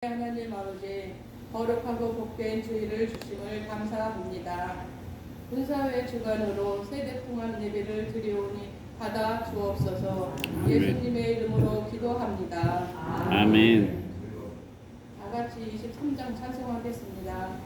하나님 아버지, 거룩하고 복된 주일을 주심을 감사합니다. 군사회 주관으로 세대통합 예배를 드리오니 받아 주옵소서. 예수님의 이름으로 기도합니다. 아멘. 다 같이 23장 찬송하겠습니다.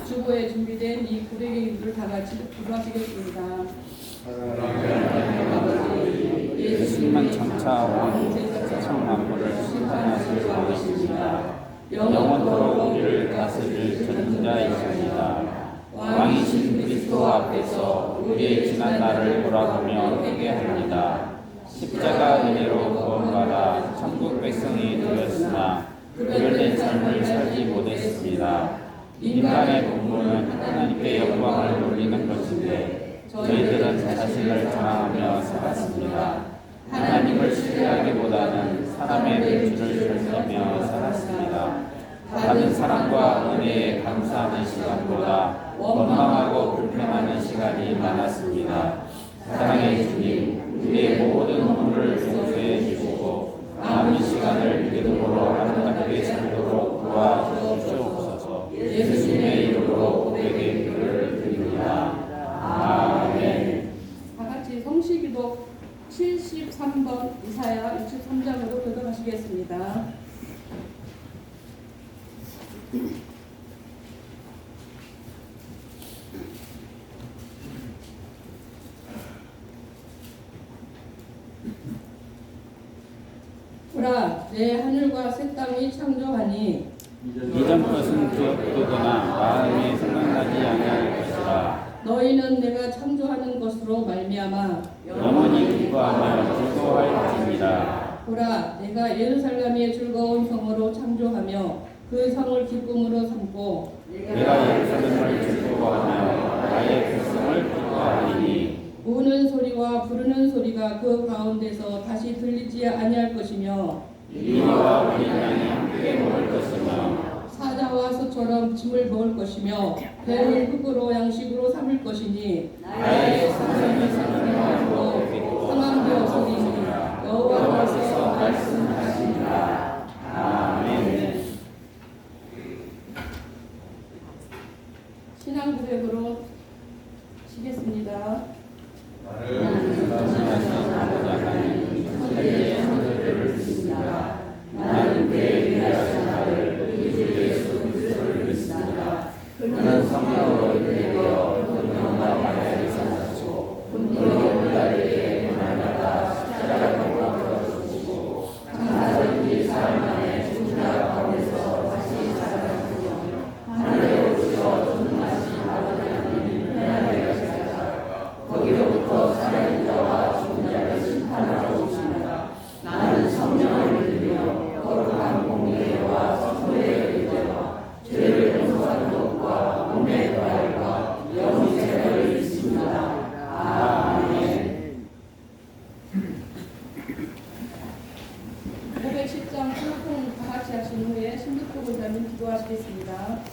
주보에 준비된 이 고백의 기도를 다 같이 기도하시겠습니다. 아버지, 예수님만 장차온 세상 만물을 심판하시리라. 영원토록 우리를 다스릴 전자이십니다. 왕이신 그리스도 앞에서 우리의 지난 날을 돌아보며 회개합니다. 십자가 은혜로 구원받아 천국 백성이 되었으나 구별된 삶을 살지 못했습니다. 인간의 본분은 하나님께 영광을 돌리는 것인데 저희들은 자신을 자랑하며 살았습니다. 하나님을 신뢰하기보다는 사람의 맹주를 살피며 살았습니다. 받은 사랑과 은혜에 감사하는 시간보다 원망하고 불평하는 시간이 많았습니다. 사랑의 주님, 우리의 모든 허물을 용서해 주시고 남은 시간을 믿음으로 아름답게 살도록 도와주시옵소서. 예수님의 이름으로 고백의 기도를 드립니다. 아멘. 다 같이 성시기도 73번 이사야 63장으로 교독하시겠습니다. 보라, 내 하늘과 새 땅이 창조하니 이전 것은 기억되거나 마음에 생각나지 아니할 것이라. 너희는 내가 창조하는 것으로 말미암아 영원히 기뻐하며 즐거워할 것입니다. 보라, 내가 예루살렘의 즐거운 성으로 창조하며 그 성을 기쁨으로 삼고 내가 예루살렘을 즐거워하며 나의 백성을 기뻐하리니 우는 소리와 부르는 소리가 그 가운데서 다시 들리지 아니할 것이며 이리와 어린 양이 함께 먹을 것이며 사자와 소처럼 짐을 먹을 것이며 배를 흙으로 양식으로 삼을 것이니 나의 상상이 상상하고 상황도 소리니 여호와께서 말씀하시니라. 아멘. 신앙 고백으로 시겠습니다. 나는 그의 위대하신 나를 우리 주 예수 그리스도를 믿습니다. 그는 성령으로 인되어 분명과 만약에 살았고 분명히 우리에게 날마다 십자가를 못 들어주시고 장사된 이 삶 안에 신부통 다 같이 하신 후에 신부통을 담은 기도하시겠습니다.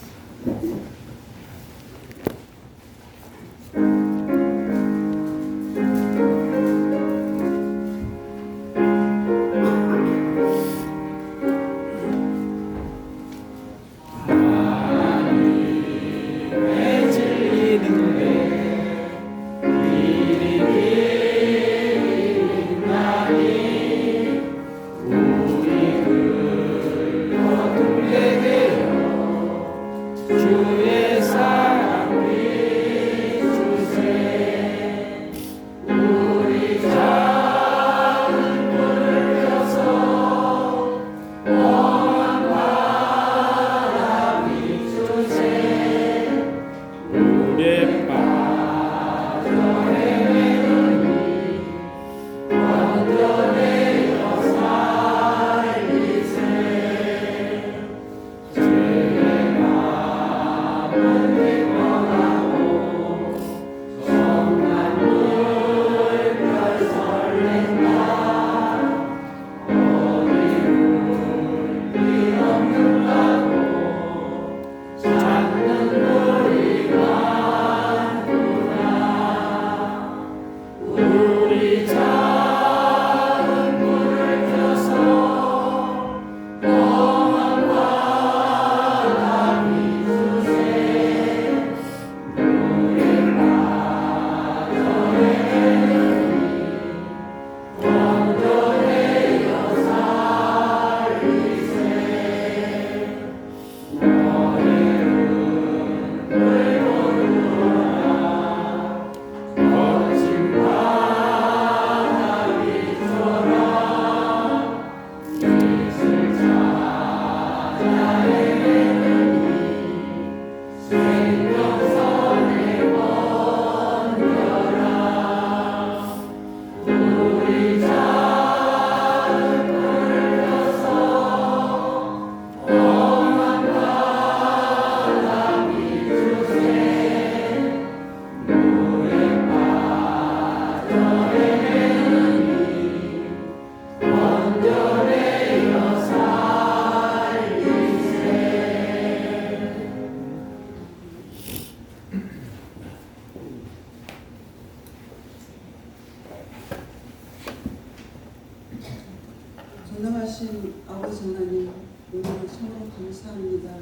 전능하신 아버지 하나님, 오늘 참으로 감사합니다.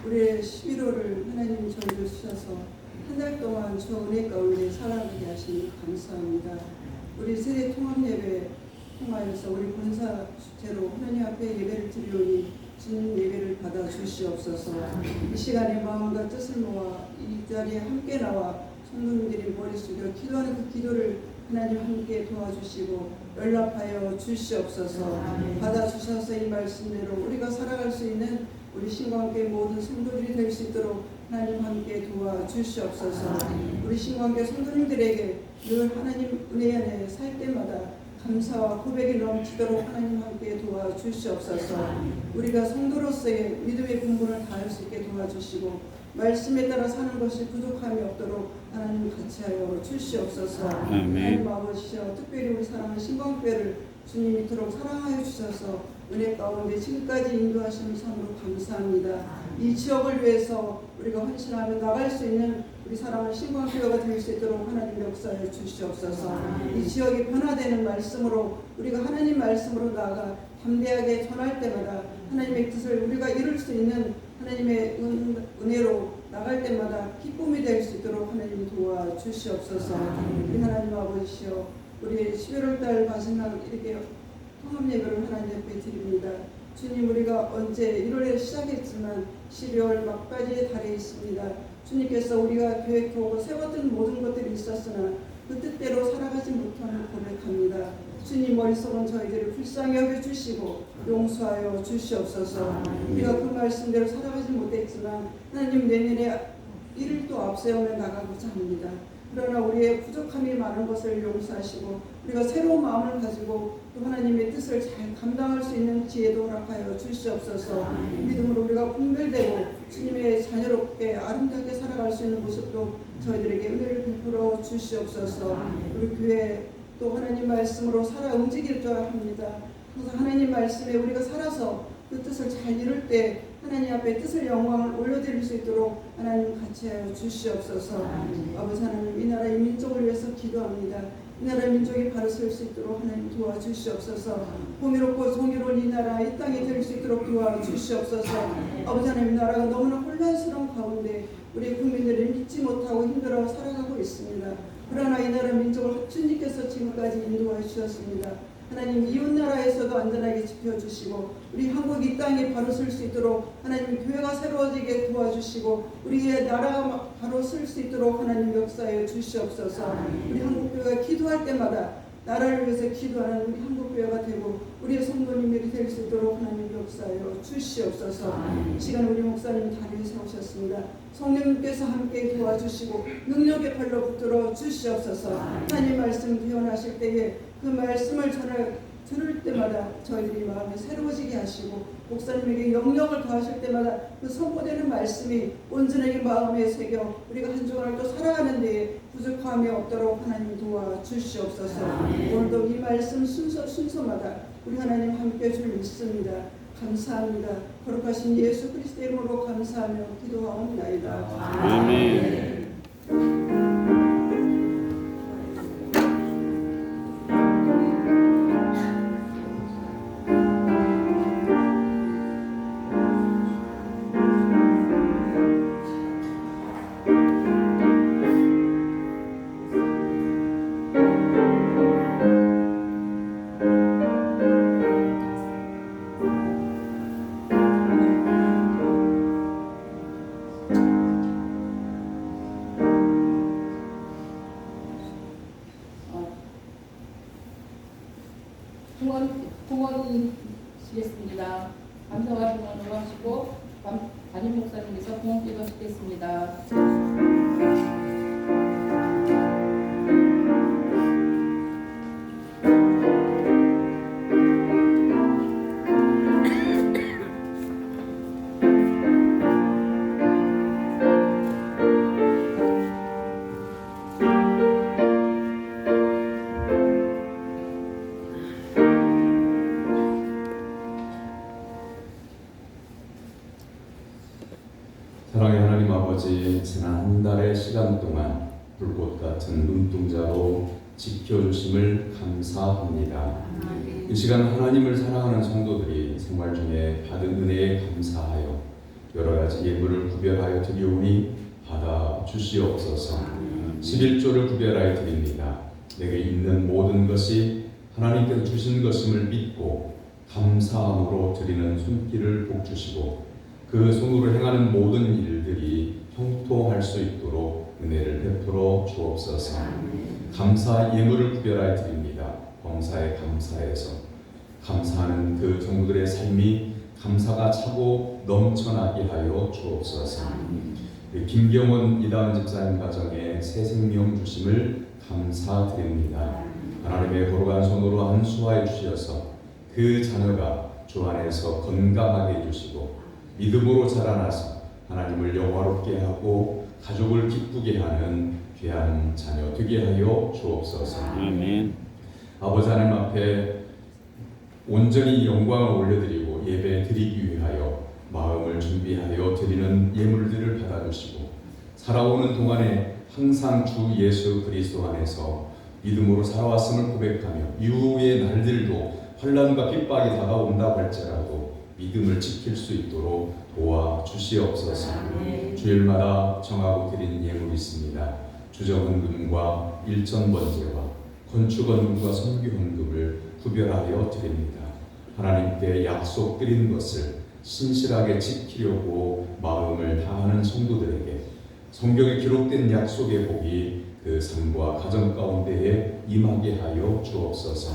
우리의 11월을 하나님 저희를 주셔서 한 달 동안 저 은혜 가운데 살아가게 하시니 감사합니다. 우리 세대 통합 예배 통하여서 우리 본사 주체로 하나님 앞에 예배를 드리오니 주님 예배를 받아 주시옵소서. 이 시간에 마음과 뜻을 모아 이 자리에 함께 나와 성도님들이 머리 숙여 기도하는 그 기도를 하나님 함께 도와주시고 연락하여 주시옵소서. 받아주셔서 이 말씀대로 우리가 살아갈 수 있는 우리 신광교회 모든 성도들이 될 수 있도록 하나님 함께 도와주시옵소서. 우리 신광교회 성도님들에게 늘 하나님 은혜 안에 살 때마다 감사와 고백이 넘치도록 하나님 함께 도와주시옵소서. 우리가 성도로서의 믿음의 분분을 다할 수 있게 도와주시고 말씀에 따라 사는 것이 부족함이 없도록 하나님 같이 하여 주시옵소서. 하나님 아버지여, 특별히 우리 사랑하는 신광교회를 주님 이토록 사랑하여 주셔서 은혜 가운데 지금까지 인도하시는 참으로 감사합니다. 이 지역을 위해서 우리가 헌신하며 나갈 수 있는 우리 사랑하는 신광교회가 될 수 있도록 하나님 역사해 주시옵소서. 이 지역이 변화되는 말씀으로 우리가 하나님 말씀으로 나아가 담대하게 전할 때마다 하나님의 뜻을 우리가 이룰 수 있는 하나님의 은혜로 나갈 때마다 기쁨이 될 수 있도록 하나님 도와주시옵소서. 우리 하나님 아버지시여, 우리 11월달 마지막 이렇게 통합 예배를 하나님 앞에 드립니다. 주님, 우리가 언제 1월에 시작했지만 12월 막바지에 달해 있습니다. 주님께서 우리가 계획하고 세웠던 모든 것들이 있었으나 그 뜻대로 살아가지 못함을 고백합니다. 주님, 머릿속은 저희들을 불쌍히 여겨주시고 용서하여 주시옵소서. 우리가 그 말씀대로 살아가지 못했지만 하나님, 내년에 1일도 앞세우며 나가고자 합니다. 그러나 우리의 부족함이 많은 것을 용서하시고 우리가 새로운 마음을 가지고 또 하나님의 뜻을 잘 감당할 수 있는 지혜도 허락하여 주시옵소서. 믿음으로 우리가 분별되고 주님의 자녀롭게 아름답게 살아갈 수 있는 모습도 저희들에게 은혜를 베풀어 주시옵소서. 우리 교회 또 하나님 말씀으로 살아 움직일 줄 합니다. 항상 하나님 말씀에 우리가 살아서 그 뜻을 잘 이룰 때 하나님 앞에 뜻을 영광을 올려드릴 수 있도록 하나님 같이 하여 주시옵소서. 아버지 하나님, 이 나라 이 민족을 위해서 기도합니다. 이 나라 민족이 바로 설 수 있도록 하나님 도와주시옵소서. 공의롭고 정의로운 이 나라 이 땅이 될 수 있도록 도와주시옵소서. 아버지 하나님, 이 나라가 너무나 혼란스러운 가운데 우리 국민들이 믿지 못하고 힘들어 살아가고 있습니다. 그러나 이 나라 민족을 주님께서 지금까지 인도해 주셨습니다. 하나님, 이웃나라에서도 안전하게 지켜주시고 우리 한국 이 땅에 바로 설 수 있도록 하나님 교회가 새로워지게 도와주시고 우리의 나라가 바로 설 수 있도록 하나님 역사해 주시옵소서. 우리 한국교회가 기도할 때마다 나라를 위해서 기도하는 우리 한국교회가 되고 우리의 성도님들이 될 수 있도록 하나님 역사하여 주시옵소서. 시간 우리 목사님 다리에 세우셨습니다. 성령님께서 함께 도와주시고 능력의 발로 붙들어 주시옵소서. 하나님 말씀 표현하실 때에 그 말씀을 들을 때마다 저희들이 마음이 새로워지게 하시고 목사님에게 영역을 더하실 때마다 그 선포되는 말씀이 온전하게 마음에 새겨 우리가 한 주간을 또 살아가는 데에 부족함이 없도록 하나님 도와주시옵소서. 오늘도 이 말씀 순서마다 우리 하나님 함께 줄 믿습니다. 감사합니다. 거룩하신 예수 그리스도의 이름으로 감사하며 기도하옵나이다. 아멘. 봉헌시겠습니다. 감사와 봉헌으로 하시고 담임 목사님께서 봉헌기도 하시겠습니다. 사랑의 하나님 아버지, 지난 한 달의 시간 동안 불꽃 같은 눈동자로 지켜주심을 감사합니다. 이 시간 하나님을 사랑하는 성도들이 생활 중에 받은 은혜에 감사하여 여러 가지 예물을 구별하여 드리오니 받아 주시옵소서. 11조를 구별하여 드립니다. 내게 있는 모든 것이 하나님께서 주신 것임을 믿고 감사함으로 드리는 손길을 복 주시고 그 손으로 행하는 모든 일들이 형통할 수 있도록 은혜를 베풀어 주옵소서. 감사 예물을 구별하여 드립니다. 범사에 감사해서 감사하는 그 성도들의 삶이 감사가 차고 넘쳐나게 하여 주옵소서. 김경원 이다은 집사님 가정에 새 생명 주심을 감사드립니다. 하나님의 거룩한 손으로 안수하여 주셔서 그 자녀가 주 안에서 건강하게 해주시고 믿음으로 자라나서 하나님을 영화롭게 하고 가족을 기쁘게 하는 귀한 자녀 되게 하여 주옵소서. 아멘. 아버지 하나님 앞에 온전히 영광을 올려드리고 예배 드리기 위하여 마음을 준비하여 드리는 예물들을 받아주시고 살아오는 동안에 항상 주 예수 그리스도 안에서 믿음으로 살아왔음을 고백하며 이후의 날들도 환난과 핍박이 다가온다고 할지라도 믿음을 지킬 수 있도록 도와주시옵소서. 주일마다 정하고 드리는 예물이 있습니다. 주정헌금과 일전번제와 건축헌금과 선교헌금을 구별하여 드립니다. 하나님께 약속드린 것을 신실하게 지키려고 마음을 다하는 성도들에게 성경에 기록된 약속의 복이 그 삶과 가정 가운데에 임하게 하여 주옵소서.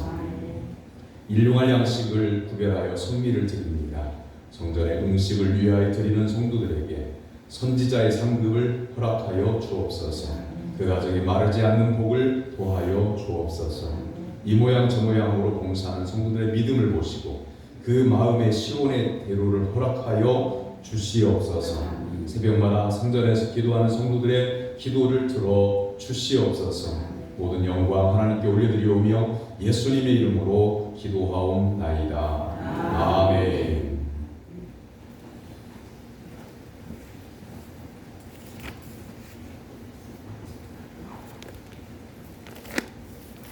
일용할 양식을 구별하여 성미를 드립니다. 성전의 음식을 위하여 드리는 성도들에게 선지자의 상급을 허락하여 주옵소서. 그 가정이 마르지 않는 복을 도하여 주옵소서. 이 모양 저 모양으로 봉사하는 성도들의 믿음을 보시고 그 마음의 시온의 대로를 허락하여 주시옵소서. 새벽마다 성전에서 기도하는 성도들의 기도를 들어 주시옵소서. 모든 영광 하나님께 올려드리오며 예수님의 이름으로 기도하옵나이다. 아멘.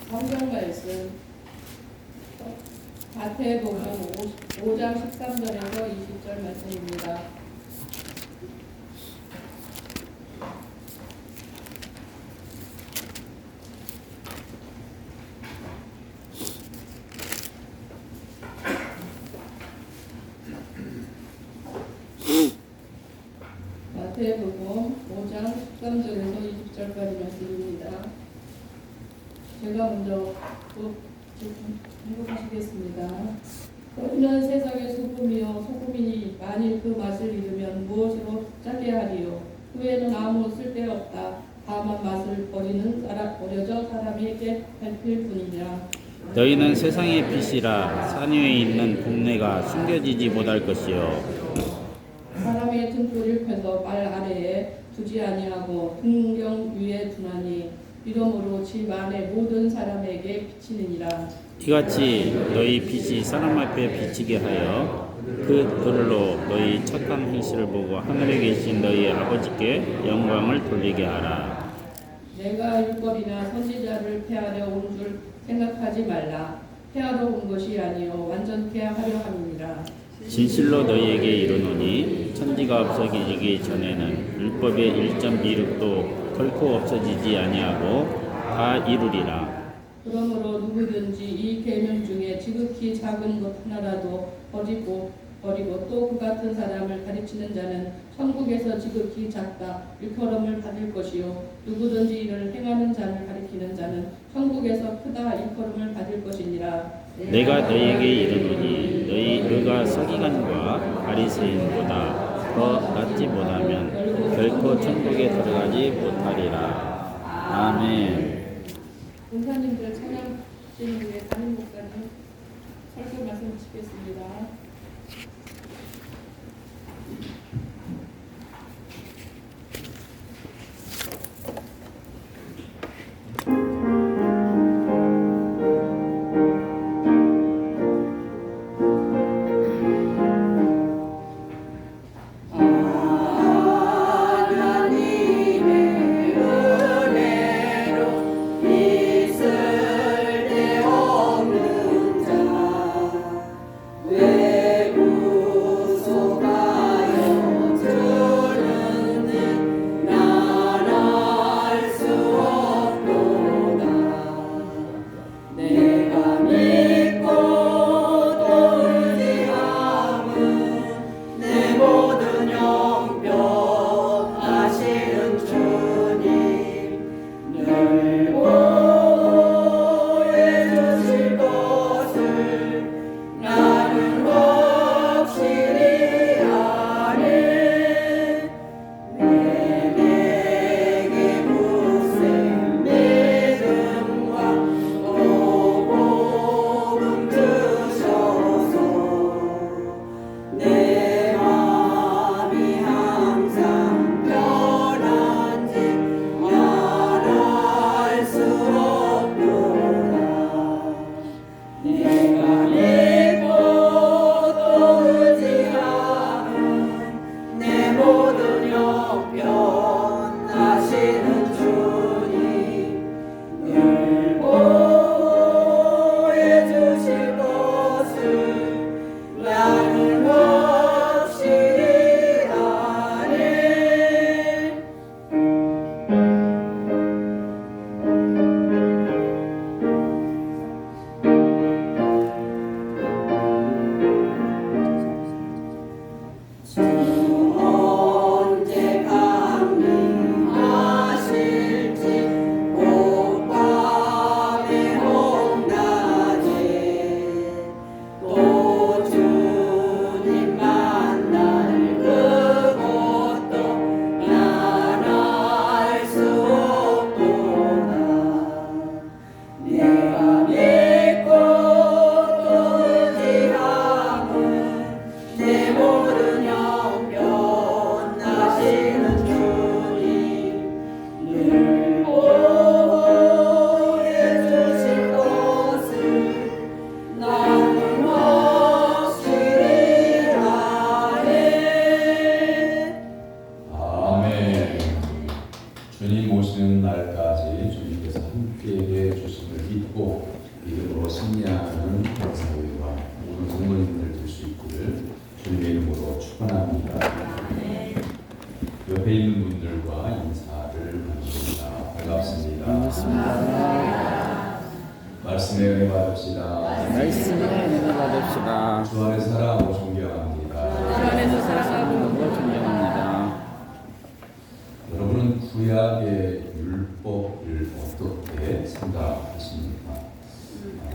성경 말씀 마태복음 5장 13절에서 20절 말씀입니다. 마태복음 5장 13절에서 20절까지 말씀입니다. 제가 먼저 공부하시겠습니다. 너희는 세상의 소금이요 소금이니 만일 그 맛을 잃으면 무엇으로 짜게 하리요? 후에는 아무 쓸데없다. 다만 맛을 버려져 사람에게 밟힐 뿐이니라. 너희는 세상의 빛이라. 산 위에 있는 동네가 숨겨지지 못할 것이요 사람의 등불을 펴서 발 아래에 두지 아니하고 등경 위에 두나니 이러므로 집 안에 모든 사람에게 비치느니라. 이같이 너희 빛이 사람 앞에 비치게 하여 그 들로 너희 착한 행실을 보고 하늘에 계신 너희 아버지께 영광을 돌리게 하라. 내가 율법이나 선지자를 폐하려 온 줄 생각하지 말라. 폐하러 온 것이 아니요 완전케 하려 함이니라. 진실로 너희에게 이르노니 천지가 없어지기 전에는 율법의 1.26도 결코 없어지지 아니하고 다 이루리라. 그러므로 누구든지 이 계명 중에 지극히 작은 것 하나라도 버리고 또 그 같은 사람을 가르치는 자는 천국에서 지극히 작다 일컬음을 받을 것이요 누구든지 이를 행하는 자를 가리키는 자는 천국에서 크다 일컬음을 받을 것이니라. 내가 너희에게 이르노니 너희 의가 서기관과 바리새인보다 더 낫지 못하면 결코 천국에 들어가지 못하리라. 아멘. 목사님들 찬양 드리는 후에 담임 목사님 설교 말씀 주시겠습니다. 왜 옆에 있는 분들과 인사를 나눕니다. 반갑습니다. 반갑습니다. 말씀의 은혜 받읍시다. 말씀의 은혜 받읍시다. 주 안에 살아가고 존경합니다. 주 안에서 살아가고 너무 존경합니다. 여러분은 구약의 율법을 어떻게 생각하십니까?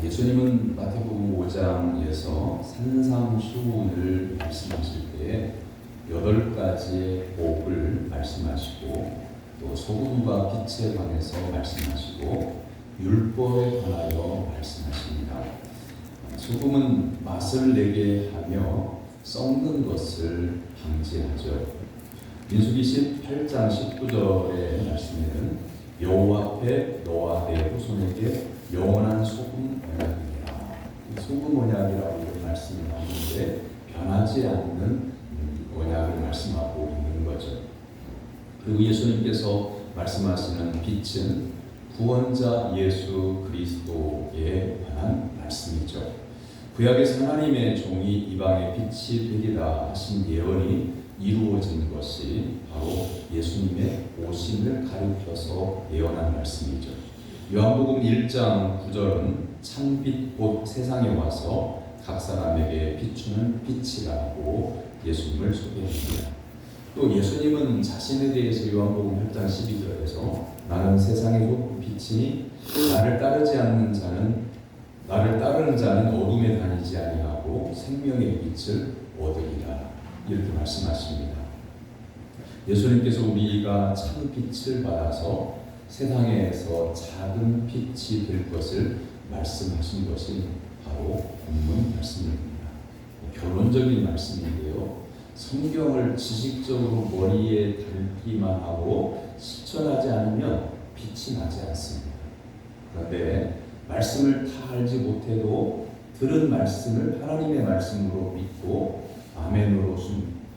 예수님은 마태복음 5장에서 산상수훈을 말씀하실 때에 8가지의 복을 말씀하시고 또 소금과 빛에 관해서 말씀하시고 율법에 관하여 말씀하십니다. 소금은 맛을 내게 하며 썩는 것을 방지하죠. 민수기 18장 19절의 말씀에는 여호와 앞에 너와 내 후손에게 영원한 소금 언약이라. 소금 언약이라고 이런 말씀이 나오는데 변하지 않는 언약을 말씀하고 있는 거죠. 그리고 예수님께서 말씀하시는 빛은 구원자 예수 그리스도에 관한 말씀이죠. 구약에서 하나님의 종이 이방의 빛이 되리라 하신 예언이 이루어진 것이 바로 예수님의 오심을 가리켜서 예언한 말씀이죠. 요한복음 1장 9절은 참빛 곧 세상에 와서 각 사람에게 비추는 빛이라고 예수님을 소개합니다. 또 예수님은 자신에 대해서 요한복음 8장 12절에서 나는 세상의 빛이니 나를 따르는 자는 어둠에 다니지 아니하고 생명의 빛을 얻으리라 이렇게 말씀하십니다. 예수님께서 우리가 참 빛을 받아서 세상에서 작은 빛이 될 것을 말씀하신 것이 바로 본문 말씀입니다. 결론적인 말씀인데요. 성경을 지식적으로 머리에 담기만 하고 실천하지 않으면 빛이 나지 않습니다. 그런데 말씀을 다 알지 못해도 들은 말씀을 하나님의 말씀으로 믿고 아멘으로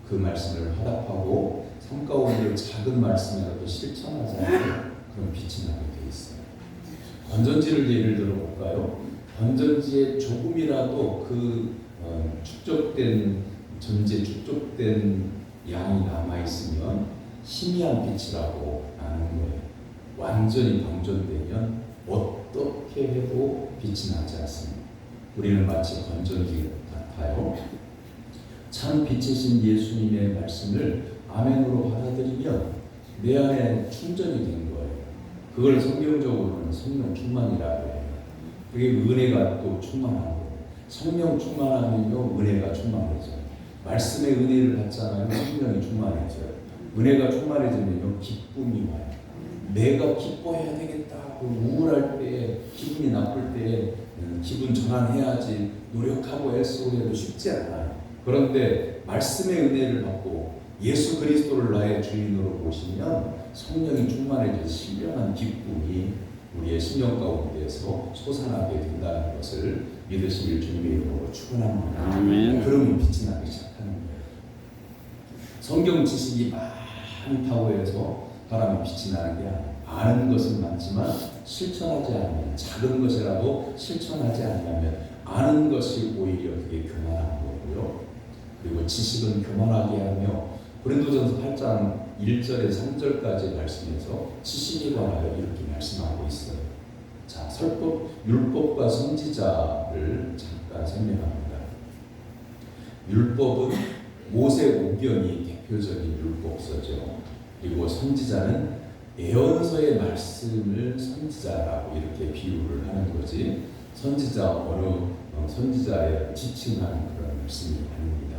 그 말씀을 화답하고 삶 가운데 작은 말씀이라도 실천하지 않으면 그런 빛이 나게 돼 있어요. 건전지를 예를 들어 볼까요? 건전지에 조금이라도 축적된 양이 남아 있으면 희미한 빛이라고 하는 거예요. 완전히 방전되면 어떻게 해도 빛이 나지 않습니다. 우리는 마치 건전지 같아요. 참 빛이신 예수님의 말씀을 아멘으로 받아들이면 내 안에 충전이 된 거예요. 그걸 성경적으로는 성령 충만이라고 해요. 그게 은혜가 또 충만한 거예요. 성령 충만하면요 은혜가 충만해져요. 말씀의 은혜를 받잖아요. 성령이 충만해져요. 은혜가 충만해지면요 기쁨이 와요. 내가 기뻐해야 되겠다. 우울할 때, 기분이 나쁠 때 기분 전환해야지 노력하고 애쓰고 해도 쉽지 않아요. 그런데 말씀의 은혜를 받고 예수 그리스도를 나의 주인으로 모시면 성령이 충만해져 신령한 기쁨이 우리의 심령 가운데서 솟아나게 된다는 것을 믿으시길 주님의 이름으로 축원합니다. 아멘. 그러면 빛이 나기 시작하는 거예요. 성경 지식이 많다고 해서 사람이 빛이 나는 게 아니에요. 아는 것은 많지만 실천하지 않으면 작은 것이라도 실천하지 않으면 아는 것이 오히려 그게 교만한 거고요. 그리고 지식은 교만하게 하며 고린도전서 8장 1절에 3절까지 말씀해서 지식에 관하여 이렇게 말씀하고 있어요. 자, 율법과 선지자를 잠깐 설명합니다. 율법은 모세오경이 대표적인 율법서죠. 그리고 선지자는 예언서의 말씀을 선지자라고 이렇게 비유를 하는 거지 선지자의 지칭하는 그런 말씀이 아닙니다.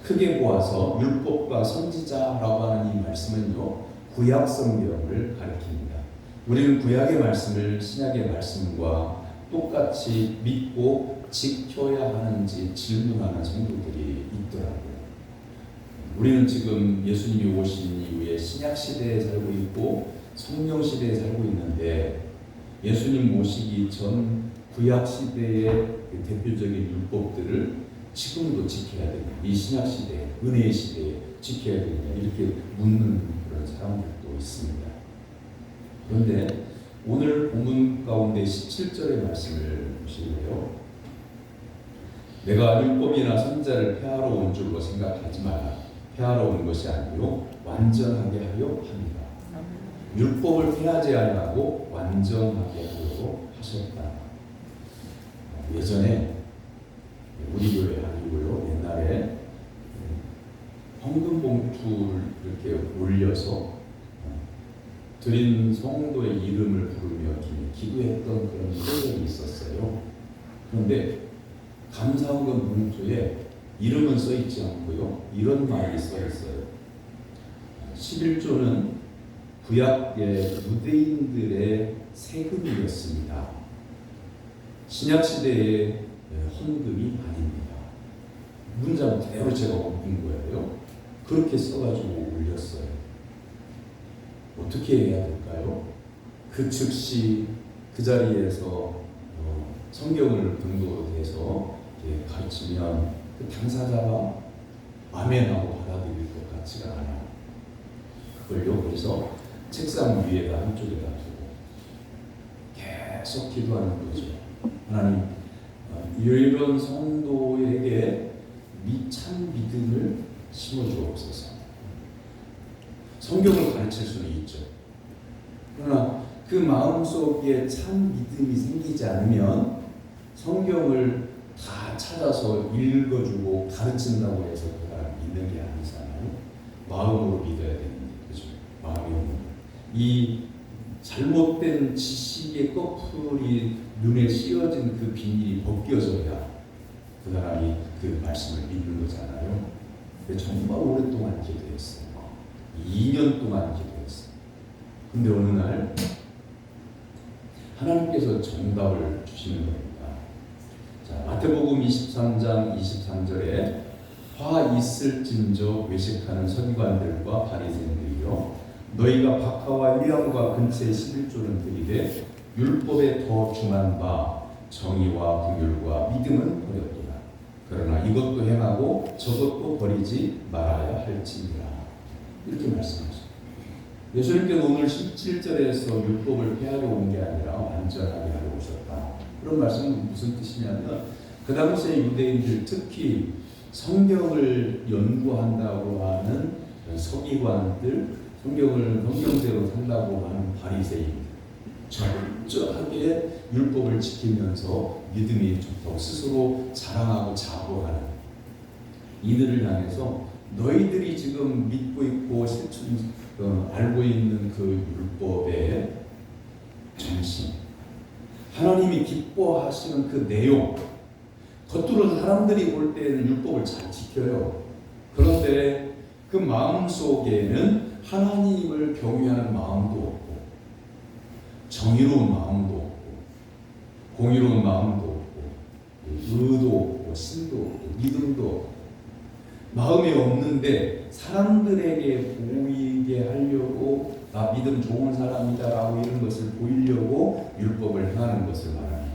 크게 보아서 율법과 선지자라고 하는 이 말씀은요 구약 성경을 가리킵니다. 우리는 구약의 말씀을 신약의 말씀과 똑같이 믿고 지켜야 하는지 질문하는 성도들이 있더라고요. 우리는 지금 예수님이 오신 이후에 신약 시대에 살고 있고 성령 시대에 살고 있는데 예수님 모시기 전 구약 시대의 대표적인 율법들을 지금도 지켜야 되냐, 이 신약 시대, 은혜의 시대에 지켜야 되냐 이렇게 묻는 그런 사람들도 있습니다. 그런데 오늘 본문 가운데 17절의 말씀을 보실래요? 내가 율법이나 선지자를 폐하러 온 줄로 생각하지 마라. 폐하러 온 것이 아니요 완전하게 하려 합니다. 율법을 폐하지 아니하고 완전하게 하려고 하셨다. 예전에 우리 교회 아니고요 옛날에 헌금 봉투를 이렇게 올려서 드린 성도의 이름을 부르며 기도했던 그런 소식이 있었어요. 그런데 감사헌금 봉투에 이름은 써 있지 않고요 이런 말이 써 있어요. 11조는 구약의 유대인들의 세금이었습니다. 신약시대의 헌금이 아닙니다. 문장 그대로 제가 옮긴 거예요. 그렇게 써가지고 올렸어요. 어떻게 해야 될까요? 그 즉시 그 자리에서 성경을 등록해서 가르치면 그 당사자가 아멘하고 받아들일 것 같지가 않아요. 그걸요 그래서 책상 위에다 한쪽에다 두고 계속 기도하는 거죠. 하나님 이런 성도에게 참 믿음을 심어주옵소서. 성경을 가르칠 수는 있죠. 그러나 그 마음속에 참 믿음이 생기지 않으면 성경을 다 찾아서 읽어주고 가르친다고 해서 그 사람 믿는 게 아니잖아요. 마음으로 믿어야 되는데, 그죠? 마음으로. 이 잘못된 지식의 꺼풀이 눈에 씌어진 그 비닐이 벗겨져야 그 사람이 그 말씀을 믿는 거잖아요. 근데 정말 오랫동안 기도했어요. 2년 동안 기도했어요. 근데 어느 날 하나님께서 정답을 주시는 겁니다. 자, 마태복음 23장 23절에 화 있을진저 외식하는 서기관들과 바리새인들이요 너희가 박하와 일양과 근처의 11조는 들이되 율법에 더 중한 바 정의와 긍휼과 믿음은 버렸도다. 그러나 이것도 행하고 저것도 버리지 말아야 할지니라. 이렇게 말씀하셨습니다. 예수님께서 오늘 17절에서 율법을 폐하려 온 게 아니라 완전하게 하려 오셨다. 그런 말씀은 무슨 뜻이냐면 그 당시에 유대인들 특히 성경을 연구한다고 하는 서기관들, 성경대로 산다고 하는 바리새인들 철저하게 율법을 지키면서 믿음이 좋다고 스스로 자랑하고 자부하는 이들을 향해서 너희들이 지금 믿고 있고 알고 있는 그 율법의 정신, 하나님이 기뻐하시는 그 내용, 겉으로 사람들이 볼 때는 율법을 잘 지켜요. 그런데 그 마음 속에는 하나님을 경외하는 마음도 없고 정의로운 마음도 없고 공의로운 마음도 없고 의도 없고 신도 없고 믿음도 없고 마음이 없는데 사람들에게 보이게 하려고 나 믿음 좋은 사람이다라고 이런 것을 보이려고 율법을 행하는 것을 말하는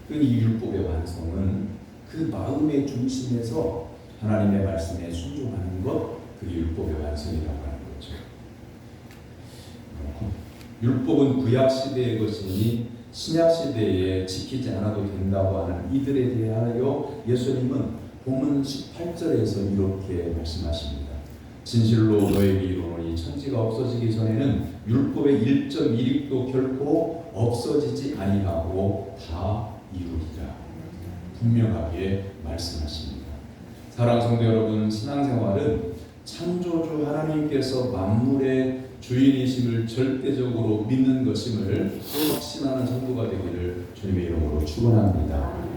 거죠. 이 율법의 완성은 그 마음의 중심에서 하나님의 말씀에 순종하는 것, 그게 율법의 완성이라고 하는 거죠. 율법은 구약 시대의 것이니 신약 시대에 지키지 않아도 된다고 하는 이들에 대하여 예수님은 본문 18절에서 이렇게 말씀하십니다. 진실로 너에게 이르노니 천지가 없어지기 전에는 율법의 1.1획도 결코 없어지지 아니하고 다 이루리라. 분명하게 말씀하십니다. 사랑하는 성도 여러분, 신앙생활은 창조주 하나님께서 만물의 주인이심을 절대적으로 믿는 것임을 확신하는 성도가 되기를 주님의 이름으로 축원합니다.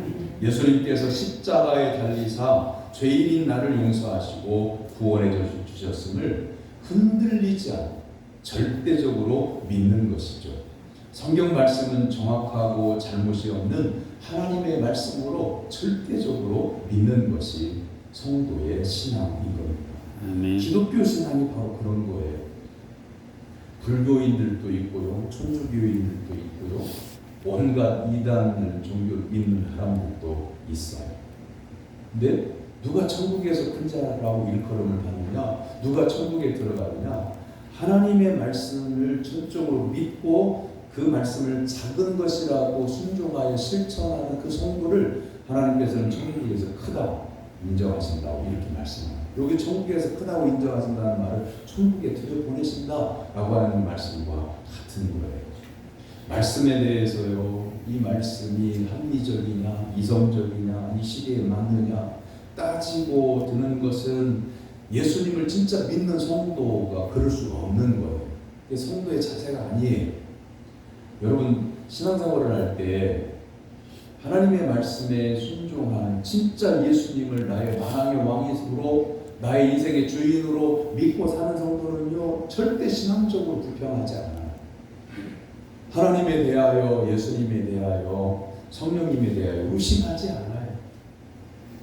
예수님께서 십자가에 달리사 죄인인 나를 용서하시고 구원해 주셨음을 흔들리지 않고 절대적으로 믿는 것이죠. 성경 말씀은 정확하고 잘못이 없는 하나님의 말씀으로 절대적으로 믿는 것이 성도의 신앙인 겁니다. 아멘. 기독교 신앙이 바로 그런 거예요. 불교인들도 있고요, 천주교인들도 있고요, 온갖 이단 종교를 믿는 사람들도 있어요. 근데 누가 천국에서 큰 자라고 일컬음을 받느냐, 누가 천국에 들어가느냐, 하나님의 말씀을 전적으로 믿고 그 말씀을 작은 것이라고 순종하여 실천하는 그 성도를 하나님께서는 천국에서 크다 인정하신다고 이렇게 말씀합니다. 여기 천국에서 크다고 인정하신다는 말을 천국에 들여보내신다라고 하는 말씀과 같은 거예요. 말씀에 대해서요, 이 말씀이 합리적이냐 이성적이냐 이 시대에 맞느냐 따지고 드는 것은 예수님을 진짜 믿는 성도가 그럴 수가 없는 거예요. 그게 성도의 자세가 아니에요. 여러분 신앙생활을 할 때 하나님의 말씀에 순종한 진짜 예수님을 나의 만왕의 왕이로 나의 인생의 주인으로 믿고 사는 성도는요 절대 신앙적으로 불평하지 않아요. 하나님에 대하여 예수님에 대하여 성령님에 대하여 의심하지 않아요.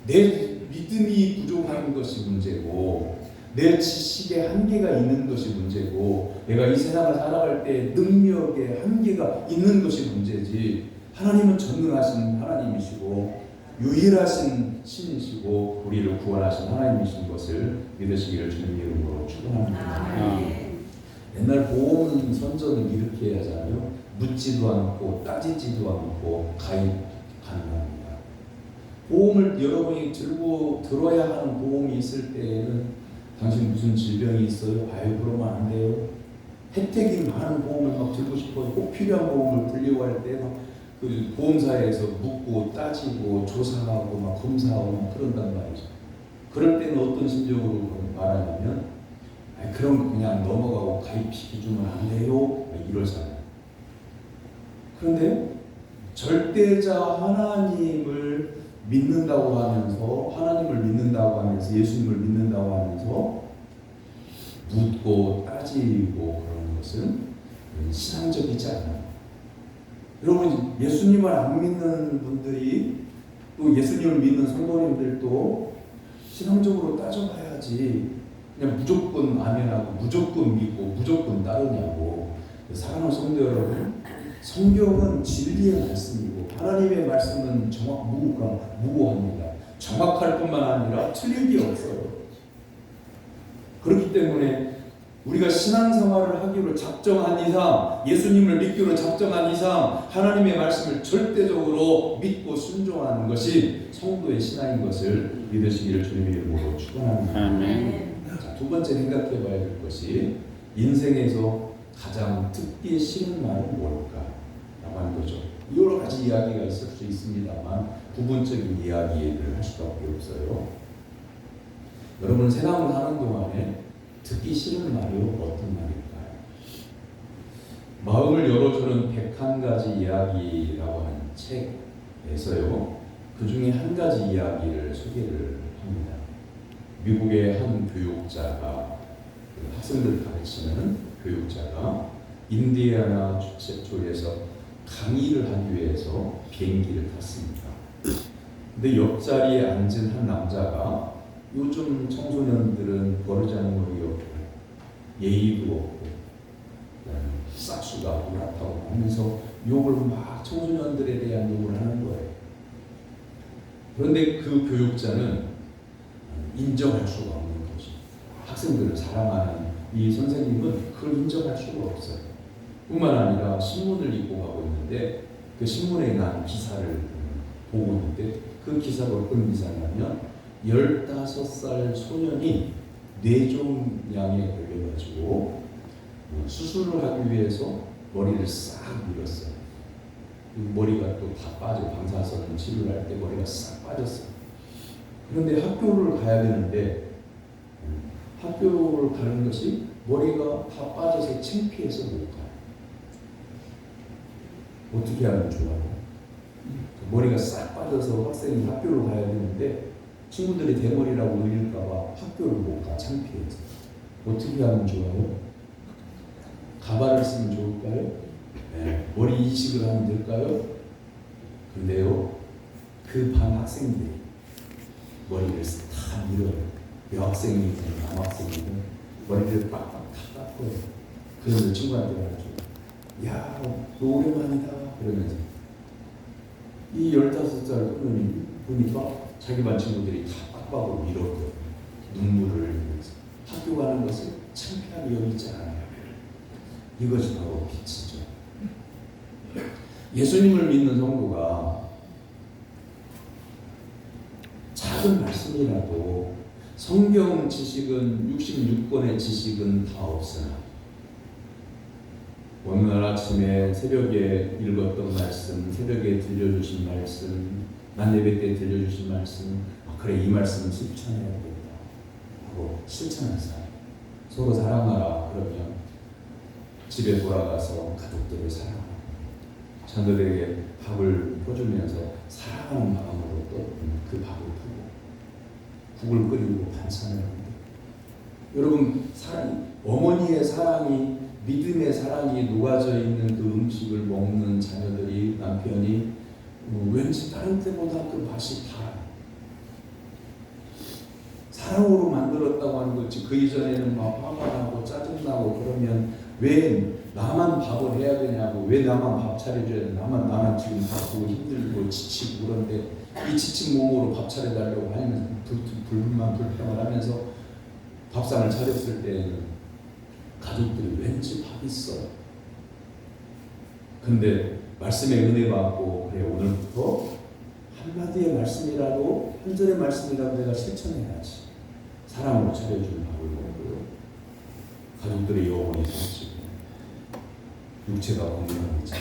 내 믿음이 부족한 것이 문제고 내 지식에 한계가 있는 것이 문제고 내가 이 세상을 살아갈 때 능력에 한계가 있는 것이 문제지, 하나님은 전능하신 하나님이시고 유일하신 신이시고 우리를 구원하신 하나님이신 것을 믿으시기를 주님의 이름으로 축원합니다. 옛날 보험 선전을 이렇게 하잖아요. 묻지도 않고 따지지도 않고 가입 가능합니다. 보험을 여러분이 들고 들어야 하는 보험이 있을 때에는 당신 무슨 질병이 있어요? 아유 그러면 안 돼요. 혜택이 많은 보험을 막 들고 싶어요. 꼭 필요한 보험을 들려고 할 때 막 그 보험사에서 묻고 따지고 조사하고 막 검사하고 막 그런단 말이죠. 그럴 때는 어떤 심정으로 말하냐면 아니 그런 거 그냥 넘어가고 가입시켜주면 안 돼요? 이러잖아요. 그런데 절대자 하나님을 믿는다고 하면서 하나님을 믿는다고 하면서 예수님을 믿는다고 하면서 묻고 따지고 그러는 것은 신앙적이지 않아요. 여러분 예수님을 안 믿는 분들이 또 예수님을 믿는 성도님들도 신앙적으로 따져봐야지 그냥 무조건 아멘하고 무조건 믿고 무조건 따르냐고. 사랑하는 성도 여러분, 성경은 진리의 말씀이고 하나님의 말씀은 무고합니다. 정확할 뿐만 아니라 틀릴 게 없어요. 그렇기 때문에 우리가 신앙생활을 하기로 작정한 이상, 예수님을 믿기로 작정한 이상 하나님의 말씀을 절대적으로 믿고 순종하는 것이 성도의 신앙인 것을 믿으시기를 주님의 이름으로 축원합니다. 아멘. 자, 두 번째 생각해 봐야 될 것이 인생에서 가장 듣기 싫은 말은 뭘까? 라고 하는 거죠. 여러 가지 이야기가 있을 수 있습니다만 부분적인 이야기를 할 수밖에 없어요. 여러분 세상을 사는 동안에 듣기 싫은 말이 어떤 말일까요? 마음을 열어주는 101가지 이야기라고 하는 책에서요. 그 중에 한 가지 이야기를 소개를 합니다. 미국의 한 교육자가 학생들을 가르치는 교육자가 인디애나 주에서 강의를 하기 위해서 비행기를 탔습니다. 근데 옆자리에 앉은 한 남자가 요즘 청소년들은 버르지 않는 머리 없고 예의도 없고 싹수가 우락하고 하면서 욕을 막 청소년들에 대한 욕을 하는 거예요. 그런데 그 교육자는 인정할 수가 없는 거죠. 학생들을 사랑하는 이 선생님은 그걸 인정할 수가 없어요. 뿐만 아니라 신문을 입고 가고 있는데 그 신문에 난 기사를 보고 있는데 그 기사가 어떤 기사냐면 15살 소년이 뇌종양에 걸려가지고 수술을 하기 위해서 머리를 싹 밀었어요. 머리가 또 다 빠져, 방사선 치료를 할 때 머리가 싹 빠졌어요. 그런데 학교를 가야 되는데 학교를 가는 것이 머리가 다 빠져서 창피해서 못 가요. 어떻게 하면 좋아요? 머리가 싹 빠져서 학생이 학교를 가야 되는데 친구들이 대머리라고 놀릴까봐 학교를 못 가, 창피해서. 어떻게 하면 좋아요? 가발을 쓰면 좋을까요? 네. 머리 이식을 하면 될까요? 근데요, 그 반 학생들이 머리를 다 밀어요. 여학생이든 남학생이든 머리를 빡빡 다 깎아요. 그래서 친구한테 말하죠. 야, 너 오랜만이다. 그러면서 이 15살 소년이 보니까 자기 반 친구들이 다 빡빡으로 밀었거든요. 눈물을 흘리면서 학교 가는 것을 창피하게 여기지 않아요. 이것이 바로 빛이죠. 예수님을 믿는 성도가 작은 말씀이라도 성경 지식은 66권의 지식은 다 없으나 오늘 아침에 새벽에 읽었던 말씀, 새벽에 들려주신 말씀, 난 예배 때 들려주신 말씀, 그래 이 말씀은 실천해야겠다 하고 실천한 사람, 서로 사랑하라 그러면 집에 돌아가서 가족들을 사랑하고 자녀들에게 밥을 퍼주면서 사랑하는 마음으로 또 그 밥을 푸고 국을 끓이고 반찬을 하는데 여러분 어머니의 사랑이 믿음의 사랑이 녹아져 있는 그 음식을 먹는 자녀들이 남편이 왠지 다른 때보다 그 맛이 달아요. 사랑으로 만들었다고 하는 거지 그 이전에는 막 화가 나고 짜증나고 그러면 왜 나만 밥을 해야 되냐고 왜 나만 밥 차려줘야 돼 나만 지금 바쁘고 힘들고 지치고 그런데 이 지친 몸으로 밥 차려달라고 하면 불평을 하면서 밥상을 차렸을 때는 가족들이 왠지 밥 있어요. 근데 말씀의 은혜 받고 그래 오늘부터 한마디의 말씀이라도 한 절의 말씀이라도 내가 실천해야지. 사랑으로 차려주는 밥을 먹고요. 가족들의 영혼이 살찌고 육체가 건강해지고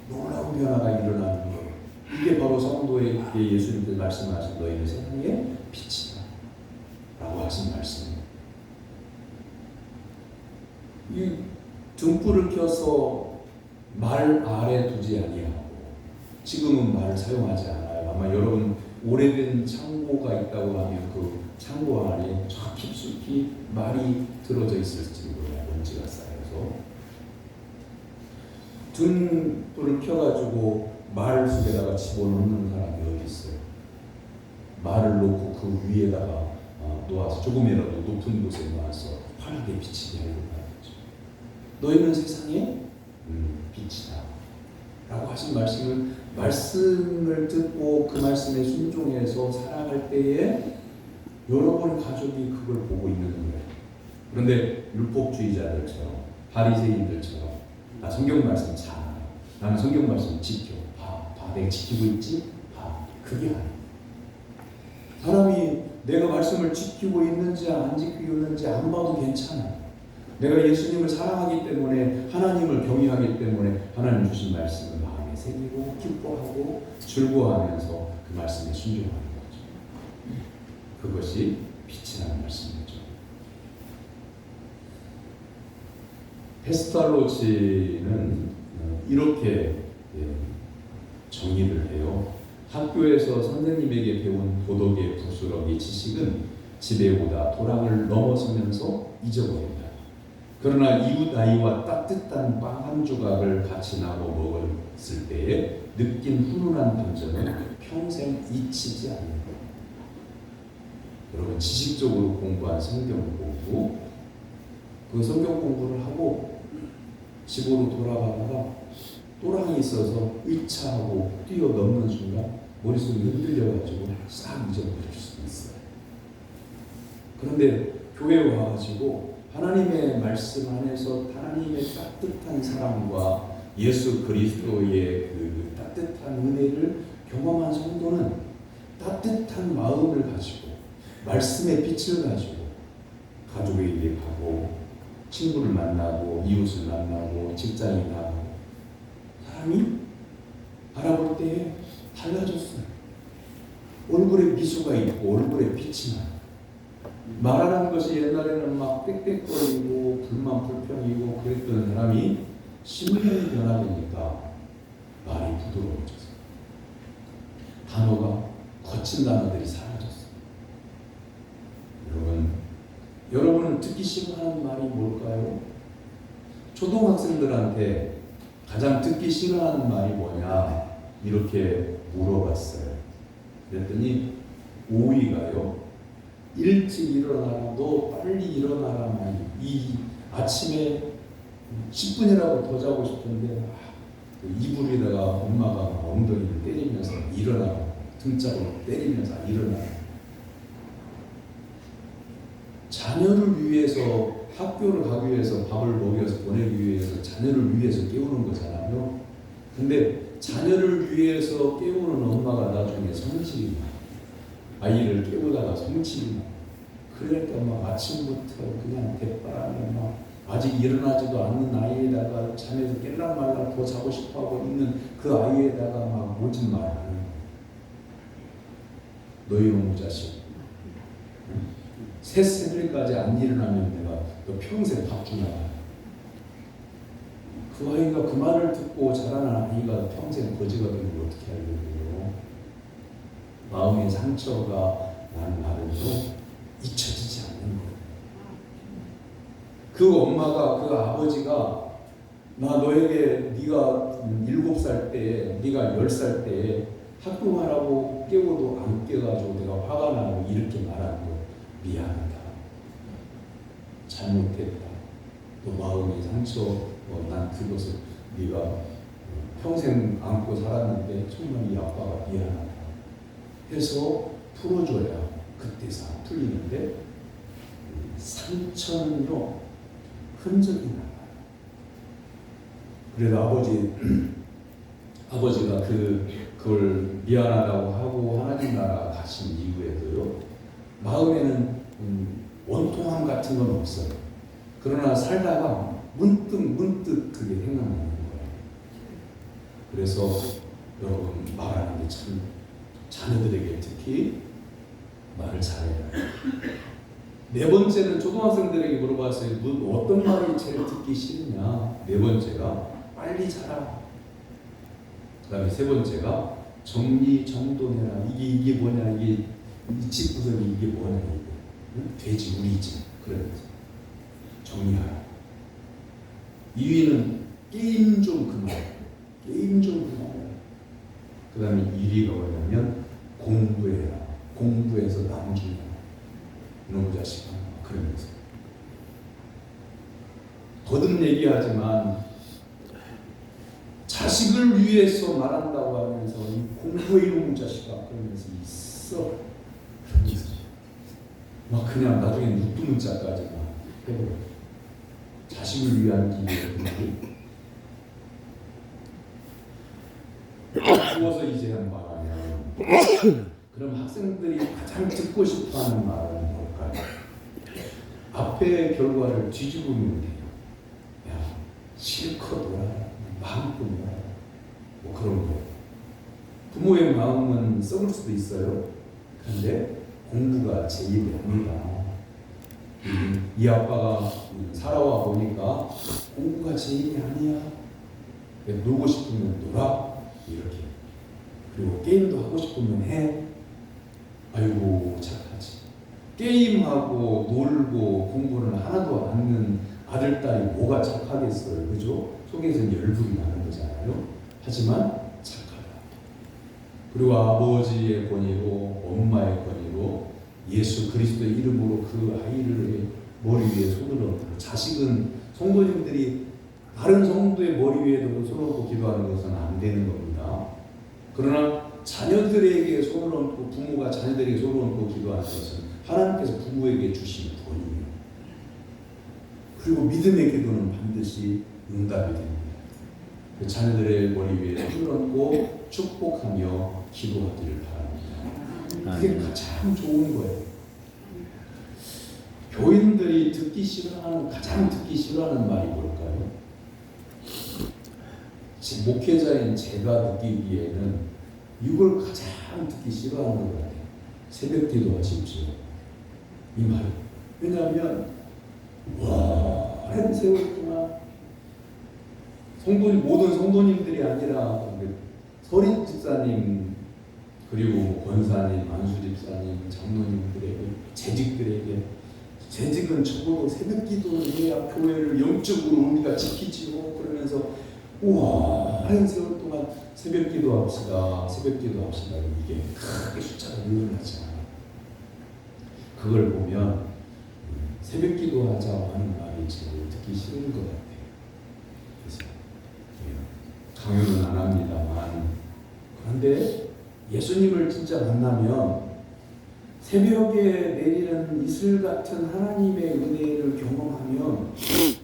놀라운 변화가 일어나는 거예요. 이게 바로 성도의 예수님께서 말씀하신 너희는 세상의 빛이다 라고 하신 말씀입니다. 이 등불을 켜서 말 아래 두지 아니하고 지금은 말을 사용하지 않아요. 아마 여러분 오래된 창고가 있다고 하면 그 창고 안에 저 깊숙이 말이 들어져 있을지 몰라요. 먼지가 쌓여서 등불을 켜가지고 말 속에다가 집어넣는 사람이 어디 있어요? 말을 놓고 그 위에다가 놓아서 조금이라도 높은 곳에 놓아서 환하게 비치게 하려고 하죠. 너희는 세상의 빛이다 라고 하신 말씀을 듣고 그 말씀에 순종해서 살아갈 때에 여러분 가족이 그걸 보고 있는 거예요. 그런데 율법주의자들처럼 바리새인들처럼 나 성경 말씀 잘 알아. 나는 성경 말씀 지켜. 봐. 내가 지키고 있지? 봐. 그게 아니야. 사람이 내가 말씀을 지키고 있는지 안 지키고 있는지 안 봐도 괜찮아. 내가 예수님을 사랑하기 때문에 하나님을 경외하기 때문에 하나님 주신 말씀을 마음에 새기고 기뻐하고 즐거워하면서 그 말씀에 순종하는 거죠. 그것이 빛이라는 말씀이죠. 페스탈로치는 이렇게 정의를 해요. 학교에서 선생님에게 배운 도덕의 부스러기 지식은 집에 오다 도랑을 넘어서면서 잊어버린다. 그러나 이웃 아이와 따뜻한 빵 한 조각을 같이 나눠 먹었을 때에 느낀 훈훈한 감정은 평생 잊히지 않는다. 여러분 지식적으로 공부한 성경 공부, 그 성경 공부를 하고 집으로 돌아가다가 또랑이 있어서 의차하고 뛰어넘는 순간 머릿속이 흔들려가지고 싹 잊어버릴 수 있어요. 그런데 교회에 와가지고 하나님의 말씀 안에서 하나님의 따뜻한 사랑과 예수 그리스도의 그 따뜻한 은혜를 경험한 성도는 따뜻한 마음을 가지고 말씀의 빛을 가지고 가족에게 가고 친구를 만나고 이웃을 만나고 직장에 나가고 사람이 바라볼 때에 달라졌어요. 얼굴에 미소가 있고 얼굴에 빛이 나요. 말하는 것이 옛날에는 막 빽빽거리고 불만 불평이고 그랬던 사람이 10년이 변화되니까 말이 부드러워졌어요. 단어가 거친 단어들이 사라졌어요. 여러분은 듣기 싫어하는 말이 뭘까요? 초등학생들한테 가장 듣기 싫어하는 말이 뭐냐 이렇게 물어봤어요. 그랬더니 5위가요. 일찍 일어나라, 너 빨리 일어나라 말이. 이 아침에 10분이라도 더 자고 싶은데 이불에다가 엄마가 엉덩이를 때리면서 일어나라, 등짝으로 때리면서 일어나라. 자녀를 위해서 학교를 가기 위해서 밥을 먹여서 보내기 위해서 자녀를 위해서 깨우는 거잖아요. 근데 자녀를 위해서 깨우는 엄마가 나중에 성질이 나요. 아이를 깨우다가 성질이 나요. 그러니까 막 아침부터 그냥 대바람에 막 아직 일어나지도 않는 아이에다가 잠에서 깰랑말랑 더 자고 싶어하고 있는 그 아이에다가 막 모진 말하는 거예요. 너희놈 자식, 새벽까지 안 일어나면 내가 너 평생 밥 주나. 그 아이가 그 말을 듣고 자라난 아이가 평생 거지가 되는 걸 어떻게 알겠어요? 마음의 상처가 난 말도 잊혀지지 않는 거예요. 그 엄마가, 그 아버지가 나 너에게 네가 7살 때, 네가 10살 때 학교 가라고 깨워도 안 깨가지고 내가 화가 나고 이렇게 말하는 거 미안하다. 잘못했다. 또 마음의 상처, 난 그것을 네가 평생 안고 살았는데 정말 이 아빠가 미안하다 해서 풀어줘야 그때 상 풀리는데 상처는요 흔적이 나요. 그래서 아버지가 그걸 미안하다고 하고 하나님 나라 가신 이후에도요 마음에는 원통함 같은 건 없어요. 그러나 살다가 문득 그게 생각나는 거예요. 그래서 여러분 말하는 게 참 자녀들에게 특히 말을 잘해요. 네 번째는 초등학생들에게 물어봤어요. 어떤 말이 제일 듣기 싫으냐? 네 번째가 빨리 자라. 그 다음에 세 번째가 정리정돈해라. 이게 뭐냐? 이게 이 집 구석이 이게 뭐냐? 이게 응? 돼지 우리 집. 그러면서 정리하라. 2위는 게임 좀 그만해. 게임 좀 그만해. 그 다음에 1위가 뭐냐면 공부해라. 공부해서 나중에 이놈 자식아 그러면서 거듭 얘기하지만 자식을 위해서 말한다고 하면서 이 공부해 이놈 자식아 그러면서 있어. 그러면서 막 그냥 나중에 묵두문자까지만 해버려. 자식을 위한 길이에요. 부어서 이제 말하면 그럼 학생들이 가장 듣고 싶어하는 말은 뭘까요? 앞에 결과를 뒤집으면 돼요. 야 실컷 놀아라. 마음껏 놀아라. 뭐 그런 거. 부모의 마음은 썩을 수도 있어요. 그런데 공부가 제일이 아니다. 이 아빠가 살아와 보니까 공부가 제일이 아니야. 놀고 싶으면 놀아. 이렇게. 그리고 게임도 하고 싶으면 해. 아이고 착하지. 게임하고 놀고 공부를 하나도 안 하는 아들, 딸이 뭐가 착하겠어요. 그죠? 속에서는 열불이 나는 거잖아요. 하지만 착하다. 그리고 아버지의 권위로 엄마의 권위로 예수 그리스도의 이름으로 그 아이를 머리 위에 손을 얹고 자식은 성도님들이 다른 성도의 머리 위에도 손을 얹고 기도하는 것은 안 되는 겁니다. 그러나 자녀들에게 손을 얹고 부모가 자녀들에게 손을 얹고 기도하는 것은 하나님께서 부모에게 주신 권위예요. 그리고 믿음의 기도는 반드시 응답이 됩니다. 그 자녀들의 머리 위에 손을 얹고 축복하며 기도하기를 바랍니다. 그게 가장 좋은 거예요. 교인들이 가장 듣기 싫어하는 말이 뭘까요? 목회자인 제가 느끼기에는 이걸 가장 듣기 싫어하는 것 같아요. 새벽 기도하십시오. 이 말. 왜냐하면 오랜 세월 동안 모든 성도님들이 아니라 서린 집사님 그리고 권사님, 안수 집사님, 장로님들에게 재직들에게 재직은 적어도 새벽 기도를 해야 교회를 영적으로 우리가 지키지요. 그러면서 오랜 세월 동안 새벽 기도합시다. 이게 크게 숫자가 늘어나지 않아요. 그걸 보면 새벽 기도하자 하는 말이 제일 듣기 싫은 것 같아요. 그래서 강요는 안 합니다만 그런데 예수님을 진짜 만나면 새벽에 내리는 이슬 같은 하나님의 은혜를 경험하면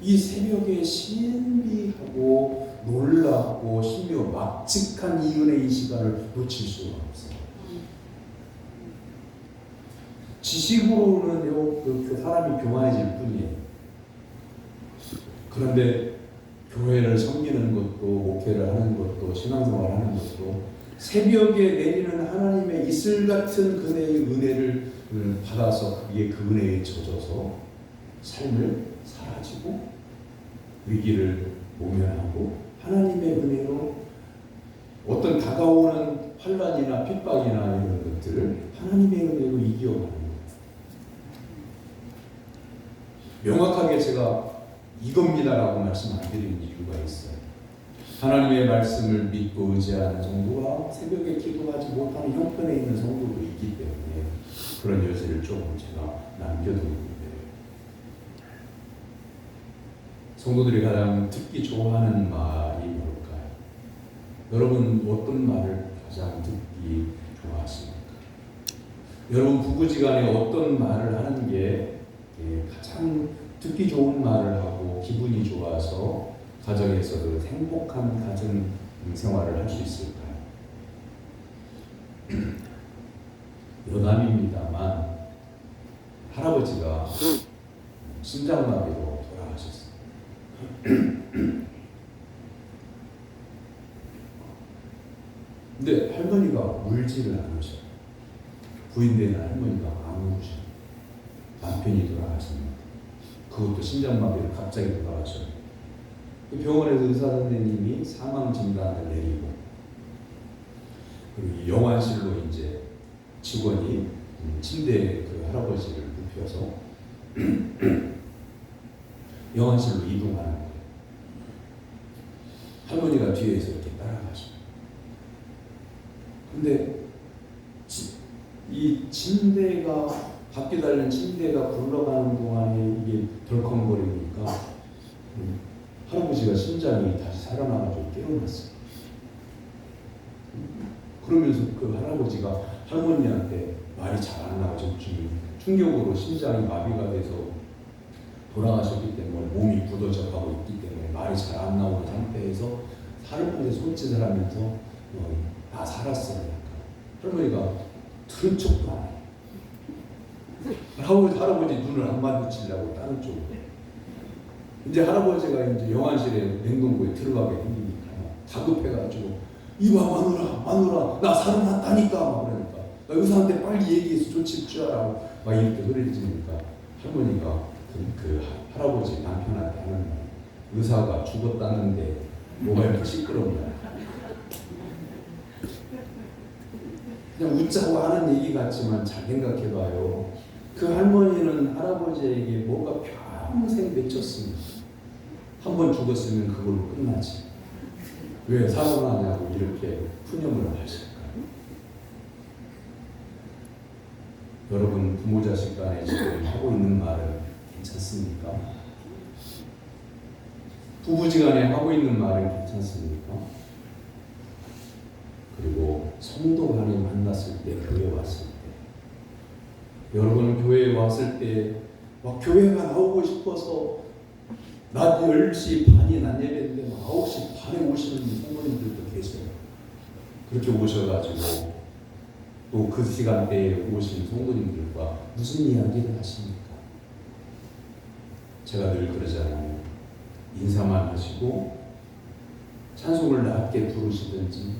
이 새벽에 신비하고 놀랍고 심지어 막직한 이 은혜의 시간을 놓칠 수가 없어요. 지식으로는요 그 사람이 교만해질 뿐이에요. 그런데 교회를 섬기는 것도 목회를 하는 것도 신앙생활하는 것도 새벽에 내리는 하나님의 이슬 같은 그네의 은혜를 받아서 거기에 그 은혜에 젖어서 삶을 사라지고 위기를 모면하고 하나님의 은혜로 어떤 다가오는 환난이나 핍박이나 이런 것들을 하나님의 은혜로 이겨가는 것. 명확하게 제가 이겁니다라고 말씀 안 드리는 이유가 있어요. 하나님의 말씀을 믿고 의지하는 성도와 새벽에 기도하지 못하는 형편에 있는 성도도 있기 때문에 그런 여지를 조금 제가 남겨두고 있는데, 성도들이 가장 듣기 좋아하는 말이 뭘까요? 여러분 어떤 말을 가장 듣기 좋아하십니까? 여러분 부부지간에 어떤 말을 하는 게 가장 듣기 좋은 말을 하고 기분이 좋아서 가정에서도 행복한 가정 생활을 할 수 있을까요? 여담입니다만 할아버지가 심장마비로 돌아가셨어요. 근데 할머니가 울지를 않으셔요. 부인되는 할머니가 안 우셔요. 남편이 돌아가십니다. 그것도 심장마비로 갑자기 돌아가셔요. 병원에서 의사 선생님이 사망 진단을 내리고, 그리고 영안실로 이제 직원이 침대에 그 할아버지를 눕혀서 영안실로 이동하는 거예요. 할머니가 뒤에서 이렇게 따라가셔. 근데 이 침대가, 바퀴 달린 침대가 굴러가는 동안에 이게 덜컹거리니까 할아버지가 심장이 다시 살아나가지고 깨어났어요. 그러면서 그 할아버지가 할머니한테 말이 잘 안 나오죠. 충격으로 심장이 마비가 돼서 돌아가셨기 때문에 몸이 굳어져 가고 있기 때문에 말이 잘 안 나오는 상태에서 할머니 손짓을 하면서 나 살았어요. 할머니가 들은 척도 안 해요. 할아버지 눈을 안 마주치려고 다른 쪽으로. 이제 할아버지가 이제 영안실에 냉동고에 들어가게 생기니까 다급해가지고 이봐 마누라 나 살아났다니까 막 그러니까 나 의사한테 빨리 얘기해서 조치 취하라고 막 이렇게 소리를 지르니까 할머니가 그 할아버지 남편한테 하는 말, 의사가 죽었다는데 뭐가 이렇게 시끄럽냐, 그냥 웃자고 하는 얘기 같지만 잘 생각해봐요. 그 할머니는 할아버지에게 뭔가 평생 맺혔습니다. 한 번 죽었으면 그걸로 끝나지. 왜 살아나냐고 이렇게 푸념을 하실까요? 여러분 부모 자식 간에 지금 하고 있는 말은 괜찮습니까? 부부지간에 하고 있는 말은 괜찮습니까? 그리고 성도 간에 만났을 때, 교회 왔을 때, 여러분 교회에 왔을 때 막 교회가 나오고 싶어서 낮 10시 반이 낮 예배인데 9시 반에 오시는 성도님들도 계세요. 그렇게 오셔가지고 또 그 시간대에 오신 성도님들과 무슨 이야기를 하십니까? 제가 늘 그러잖아요. 인사만 하시고 찬송을 낮게 부르시든지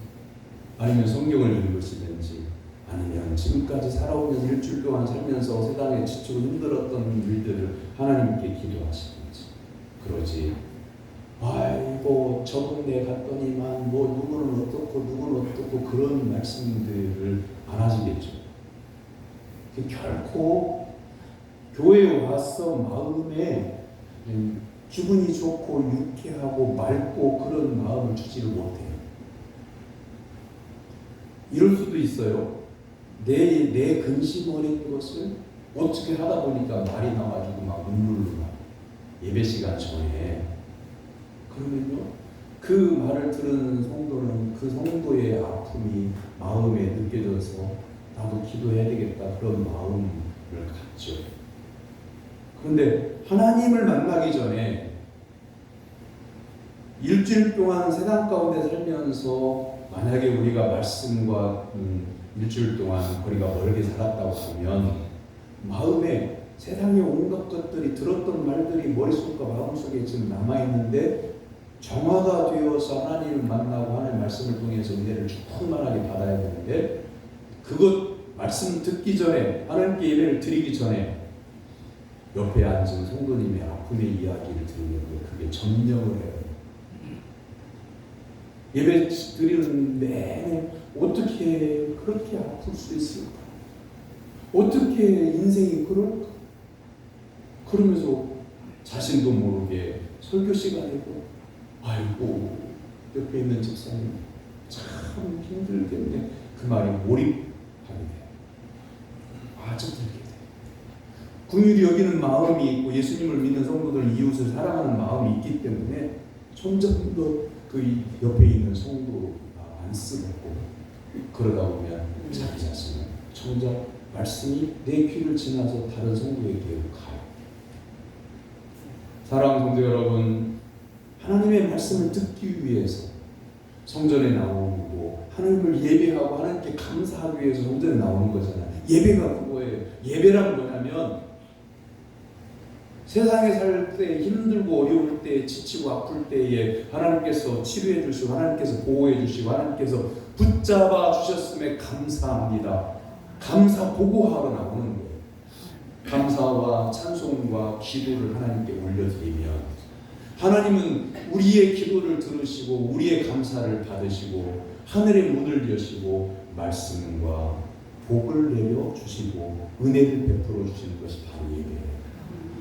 아니면 성경을 읽으시든지 아니면 지금까지 살아오면서 일주일 동안 살면서 세상에 지치고 힘들었던 일들을 하나님께 기도하시든지 그러지. 아이고 저 동네 갔더니만 뭐 누구는 어떻고 그런 말씀들을 안 하시겠죠. 결코 교회에 와서 마음에 기분이 좋고 유쾌하고 맑고 그런 마음을 주지를 못해요. 이럴 수도 있어요. 내 근심 어린 것을 어떻게 하다 보니까 말이 나와가지고 막 눈물로 막 예배 시간 전에, 그러면요 그 말을 들은 성도는 그 성도의 아픔이 마음에 느껴져서 나도 기도해야 되겠다 그런 마음을 갖죠. 그런데 하나님을 만나기 전에 일주일 동안 세상 가운데 살면서 만약에 우리가 말씀과 일주일 동안 거리가 멀게 살았다고 하면 마음에 세상의 온갖 것들이 들었던 말들이 머릿속과 마음속에 지금 남아있는데 정화가 되어서 하나님을 만나고 하나님의 말씀을 통해서 은혜를 충만하게 받아야 되는데 그것 말씀 듣기 전에 하나님께 예배를 드리기 전에 옆에 앉은 성도님의 아픔의 이야기를 들으면 그게 점령을 해요. 예배 드리는 내내 어떻게 그렇게 아플 수 있을까? 어떻게 인생이 그럴까? 그러면서 자신도 모르게 설교 시간이고 아이고 옆에 있는 집사님 참 힘들겠네. 그 말이 몰입하게 돼. 빠져들게 돼. 긍휼히 여기는 마음이 있고 예수님을 믿는 성도들 이웃을 사랑하는 마음이 있기 때문에 점점 더 그 옆에 있는 성도가 안쓰럽고 그러다 보면 자기 자신은 점점 말씀이 내 귀를 지나서 다른 성도에게로 가요. 사랑하는 성도 여러분, 하나님의 말씀을 듣기 위해서 성전에 나오고 하나님을 예배하고 하나님께 감사하기 위해서 성전에 나오는 거잖아요. 예배가 그거예요. 예배란 뭐냐면 세상에 살 때 힘들고 어려울 때 지치고 아플 때에 하나님께서 치료해 주시고 하나님께서 보호해 주시고 하나님께서 붙잡아 주셨음에 감사합니다. 감사 보고하러 나오는 거예요. 감사와 찬송과 기도를 하나님께 올려드리면 하나님은 우리의 기도를 들으시고 우리의 감사를 받으시고 하늘의 문을 여시고 말씀과 복을 내려 주시고 은혜를 베풀어 주시는 것이 바로 예배예요.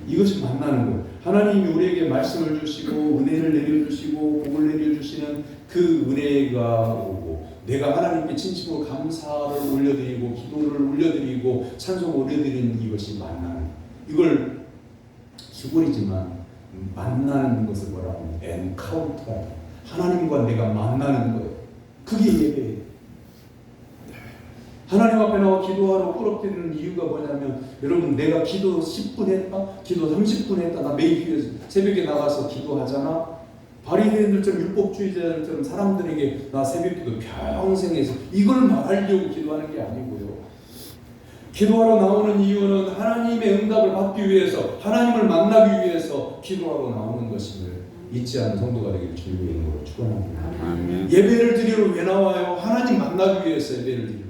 이것이 만나는 거예요. 하나님이 우리에게 말씀을 주시고 은혜를 내려주시고 복을 내려주시는 그 은혜가 오고 내가 하나님께 진심으로 감사를 올려드리고 기도를 올려드리고 찬송을 올려드리는 이것이 만나는 이걸 시골이지만 만나는 것을 뭐라고 하면 엔카운터 하나님과 내가 만나는 거예요. 그게 예배예요. 하나님 앞에 나와 기도하러 꾸럭대는 이유가 뭐냐면 여러분 내가 기도 10분 했다? 기도 30분 했다? 나 매일 새벽에 나가서 기도하잖아? 바리새인들처럼 율법주의자들처럼 사람들에게 나 새벽기도 평생 해서 이걸 말하려고 기도하는 게 아니고요. 기도하러 나오는 이유는 하나님의 응답을 받기 위해서 하나님을 만나기 위해서 기도하러 나오는 것임을 잊지 않는 성도가 되기를 주님의 이름으로 축원합니다. 예배를 드리러 왜 나와요? 하나님 만나기 위해서 예배를 드리러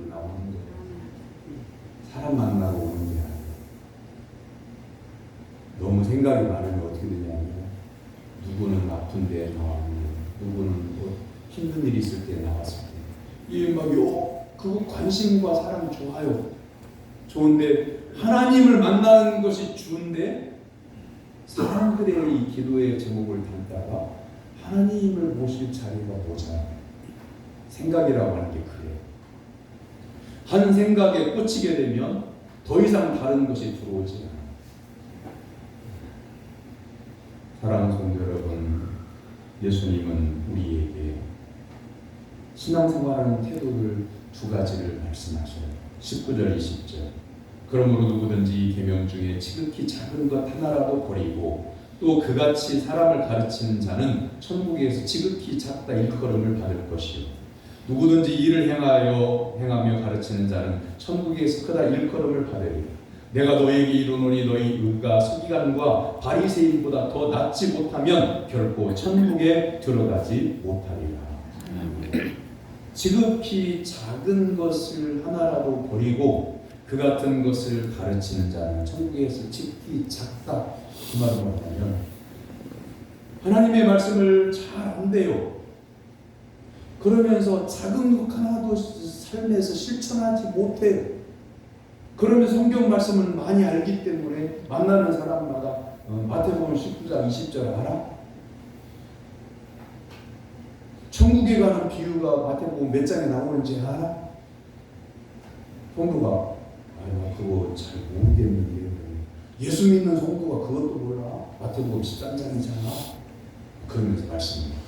사람 만나고 오는 게 아니에요. 너무 생각이 많으면 어떻게 되냐면 누구는 아픈데 나왔는데 누구는 뭐 힘든 일이 있을 때 나왔을 때 이 막 그거 관심과 사랑 좋아요. 좋은데 하나님을 만나는 것이 좋은데 사람들의 이 기도의 제목을 담다가 하나님을 모실 자리가 모자라요. 생각이라고 하는 게 그래요. 한 생각에 꽂히게 되면 더 이상 다른 것이 들어오지 않아요. 사랑하는 성도 여러분, 예수님은 우리에게 신앙생활하는 태도를 두 가지를 말씀하셔요. 19절, 20절. 그러므로 누구든지 이 계명 중에 지극히 작은 것 하나라도 버리고 또 그같이 사람을 가르치는 자는 천국에서 지극히 작다 일컬음을 받을 것이요. 누구든지 이를 행하며 가르치는 자는 천국에서 크다 일컬음을 받으리라. 내가 너에게 이르노니 너희 의가 서기관과 바리새인보다 더 낫지 못하면 결코 천국에 들어가지 못하리라. 지극히 작은 것을 하나라도 버리고 그 같은 것을 가르치는 자는 천국에서 지극히 작다. 그 말은 뭐냐면 하나님의 말씀을 잘 안돼요. 그러면서 작은 것 하나도 삶에서 실천하지 못해요. 그러면서 성경 말씀을 많이 알기 때문에 만나는 사람마다 마태복음 19장 20절 알아? 천국에 가는 비유가 마태복음 몇 장에 나오는지 알아? 성도가 나 그거 잘 모르겠는데 예수 믿는 성도가 그것도 몰라? 마태복음 13장이잖아. 그러면서 말씀을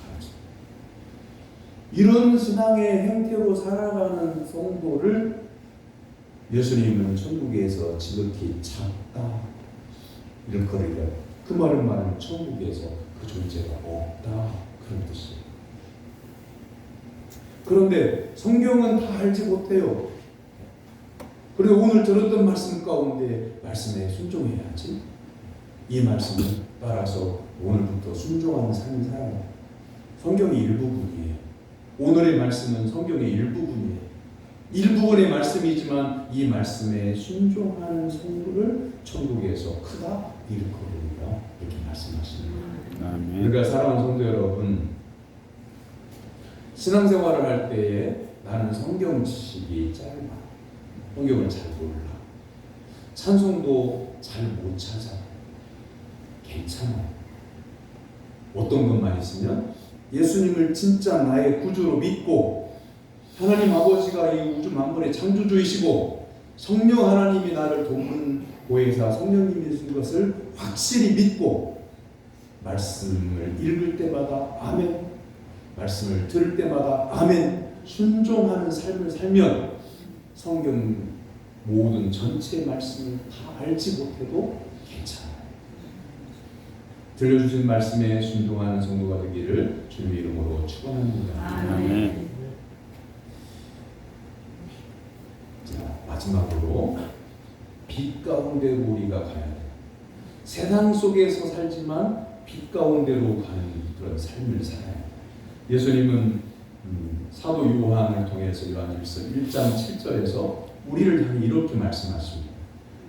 이런 신앙의 행태로 살아가는 성도를 예수님은 천국에서 지극히 작다 이런 거리가 그 말을 말하면 천국에서 그 존재가 없다 그런 뜻이에요. 그런데 성경은 다 알지 못해요. 그리고 오늘 들었던 말씀 가운데 말씀에 순종해야지. 이 말씀을 따라서 오늘부터 순종하는 삶을 살아요. 성경의 일부분이에요. 오늘의 말씀은 성경의 일부분이에요. 일부분의 말씀이지만 이 말씀에 순종하는 성도를 천국에서 크다 일컬으리라 이렇게 말씀하십니다. 아멘. 그러니까 사랑하는 성도 여러분, 신앙생활을 할 때에 나는 성경 지식이 짧아, 성경을 잘 몰라, 찬송도 잘 못 찾아, 괜찮아. 어떤 것만 있으면 예수님을 진짜 나의 구주로 믿고 하나님 아버지가 이 우주 만물의 창조주이시고 성령 하나님이 나를 돕는 보혜사 성령님이신 것을 확실히 믿고 말씀을 읽을 때마다 아멘, 말씀을 들을 때마다 아멘 순종하는 삶을 살면 성경 모든 전체 말씀을 다 알지 못해도 괜찮아요. 들려주신 말씀에 순종하는 성도가 되기를 주님의 이름으로 축원합니다. 아멘. 자, 마지막으로 빛 가운데로 우리가 가야 돼요. 세상 속에서 살지만 빛 가운데로 가는 그런 삶을 살아야 돼요. 예수님은 사도 요한을 통해서 요한일서 1장 7절에서 우리를 향해 이렇게 말씀하십니다.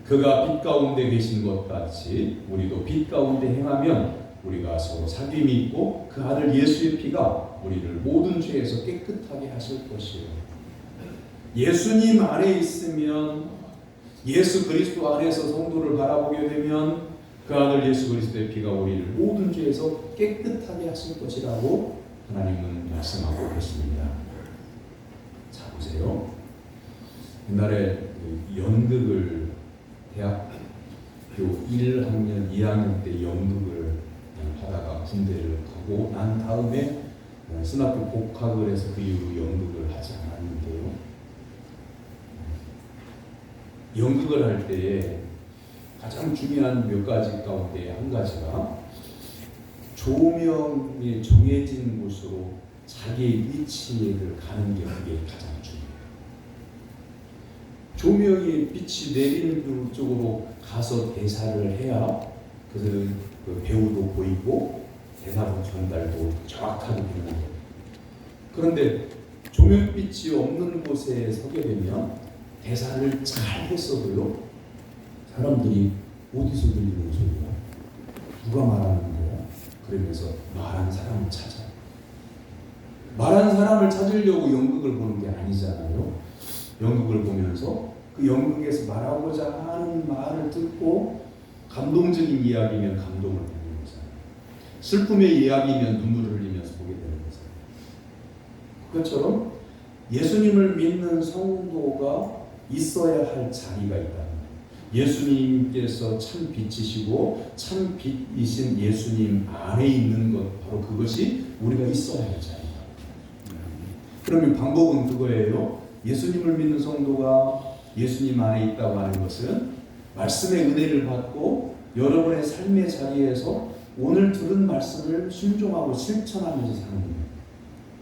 그가 빛 가운데 계신 것 같이 우리도 빛 가운데 행하면 우리가 서로 사귐이 있고 그 아들 예수의 피가 우리를 모든 죄에서 깨끗하게 하실 것이요. 예수님 안에 있으면, 예수 그리스도 안에서 성도를 바라보게 되면 그 아들 예수 그리스도의 피가 우리를 모든 죄에서 깨끗하게 하실 것이라고 하나님은 말씀하고 계십니다. 자, 보세요. 옛날에 연극을 대학교 1학년, 2학년 때 연극을 하다가 군대를 가고 난 다음에 신학교 복학을 해서 그 이후로 연극을 하지 않았는데요. 연극을 할 때에 가장 중요한 몇 가지 가운데 한 가지가 조명이 정해진 곳으로 자기의 위치를 가는 게 그게 가장 중요해요. 조명이 빛이 내리는 쪽으로 가서 대사를 해야 그 배우도 보이고 대사 전달도 정확하게 되는 거예요. 그런데 조명빛이 없는 곳에 서게 되면 대사를 잘 했어도요, 사람들이 어디서 들리는 소리야? 누가 말하는 거야? 그러면서 말한 사람을 찾아. 말한 사람을 찾으려고 연극을 보는 게 아니잖아요. 연극을 보면서 그 연극에서 말하고자 하는 말을 듣고 감동적인 이야기면 감동을 받는 거잖아요. 슬픔의 이야기면 눈물을 흘리면서 보게 되는 거잖아요. 그것처럼 예수님을 믿는 성도가 있어야 할 자리가 있다. 예수님께서 참 빛이시고 참 빛이신 예수님 안에 있는 것, 바로 그것이 우리가 있어야 할 자리다. 그러면 방법은 그거예요. 예수님을 믿는 성도가 예수님 안에 있다고 하는 것은 말씀의 은혜를 받고 여러분의 삶의 자리에서 오늘 들은 말씀을 순종하고 실천하면서 사는 거예요.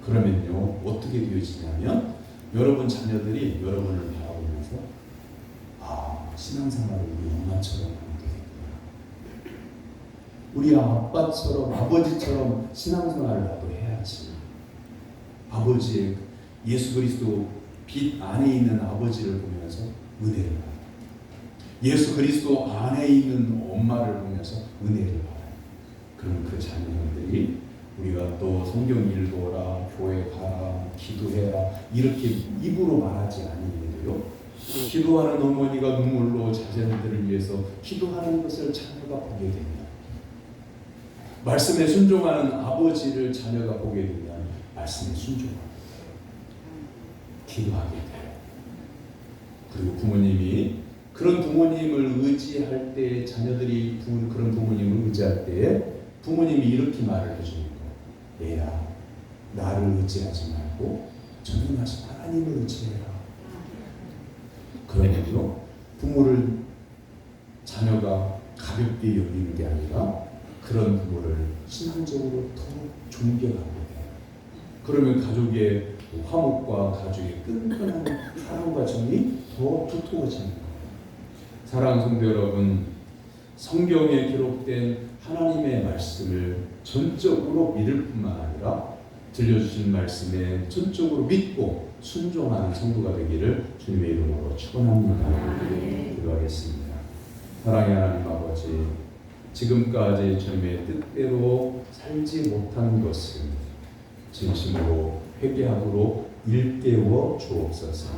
그러면요, 어떻게 되어지냐면 여러분 자녀들이 여러분을 바라보면서 신앙생활을 우리 엄마처럼 하면 되겠구나. 우리 아빠처럼, 아버지처럼 신앙생활을 나도 해야지. 아버지의 예수 그리스도 빛 안에 있는 아버지를 보면서 은혜를 받아요. 예수 그리스도 안에 있는 엄마를 보면서 은혜를 받아요. 그럼 그 자녀들이 우리가 또 성경 읽어라, 교회 가라, 기도해라 이렇게 입으로 말하지 않는데요. 기도하는 어머니가 눈물로 자녀들을 위해서 기도하는 것을 자녀가 보게 되면, 말씀에 순종하는 아버지를 자녀가 보게 되면 말씀에 순종하고 기도하게 돼요. 그리고 부모님이 그런 부모님을 의지할 때, 자녀들이 그런 부모님을 의지할 때 부모님이 이렇게 말을 해주는 거예요. 얘야, 나를 의지하지 말고 전능하신 하나님을 의지해라. 그러면요, 부모를 자녀가 가볍게 여기는 게 아니라 그런 부모를 신앙적으로 더 존경하게 돼요. 그러면 가족의 화목과 가족의 끈끈한 사랑과 정이 더 두터워집니다. 사랑하는 성도 여러분, 성경에 기록된 하나님의 말씀을 전적으로 믿을 뿐만 아니라 들려주신 말씀에 전적으로 믿고 순종하는 성도가 되기를 주님의 이름으로 축원합니다. 기도하겠습니다. 사랑의 하나님 아버지, 지금까지 주님의 뜻대로 살지 못한 것을 진심으로 회개하도록 일깨워 주옵소서.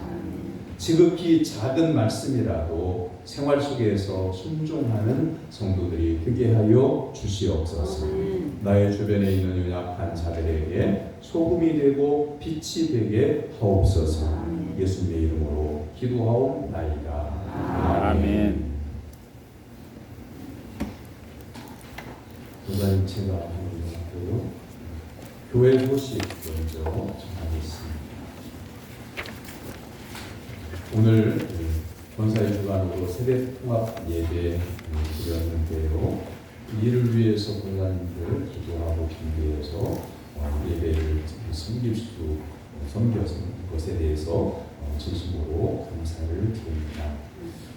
지극히 작은 말씀이라도 생활 속에서 순종하는 성도들이 되게 하여 주시옵소서. 나의 주변에 있는 연약한 자들에게 소금이 되고 빛이 되게 하옵소서. 예수님의 이름으로 기도하옵나이다. 아멘. 교사님 제가 하는 교회 소식 먼저 전하겠습니다. 오늘 권사의 주관으로 세대 통합 예배 드렸는데요. 이를 위해서 권사님들 기도하고 준비해서 예배를 섬겨서 것에 대해서 진심으로 감사를 드립니다.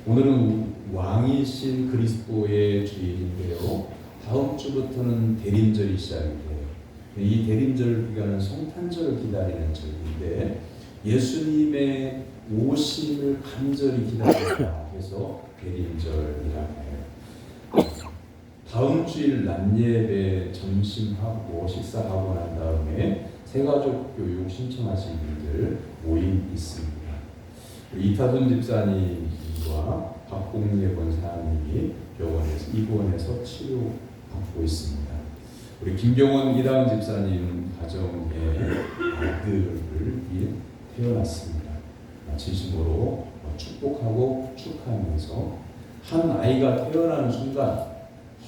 오늘은 왕이신 그리스도의 주일인데요. 다음 주부터는 대림절이 시작이 돼요. 이 대림절 기간은 성탄절을 기다리는 절인데 예수님의 오심을 간절히 기다린다 해서 대림절이라고 해요. 다음 주일 낮예배 점심하고 식사하고 난 다음에 새가족 교육 신청하신 분들 모임 있습니다. 이타돈 집사님과 박봉래 권사님이 입원해서 치료받고 있습니다. 우리 김경원 이다은 집사님 가정에 아들을 태어났습니다. 진심으로 축복하고 축하하면서 한 아이가 태어나는 순간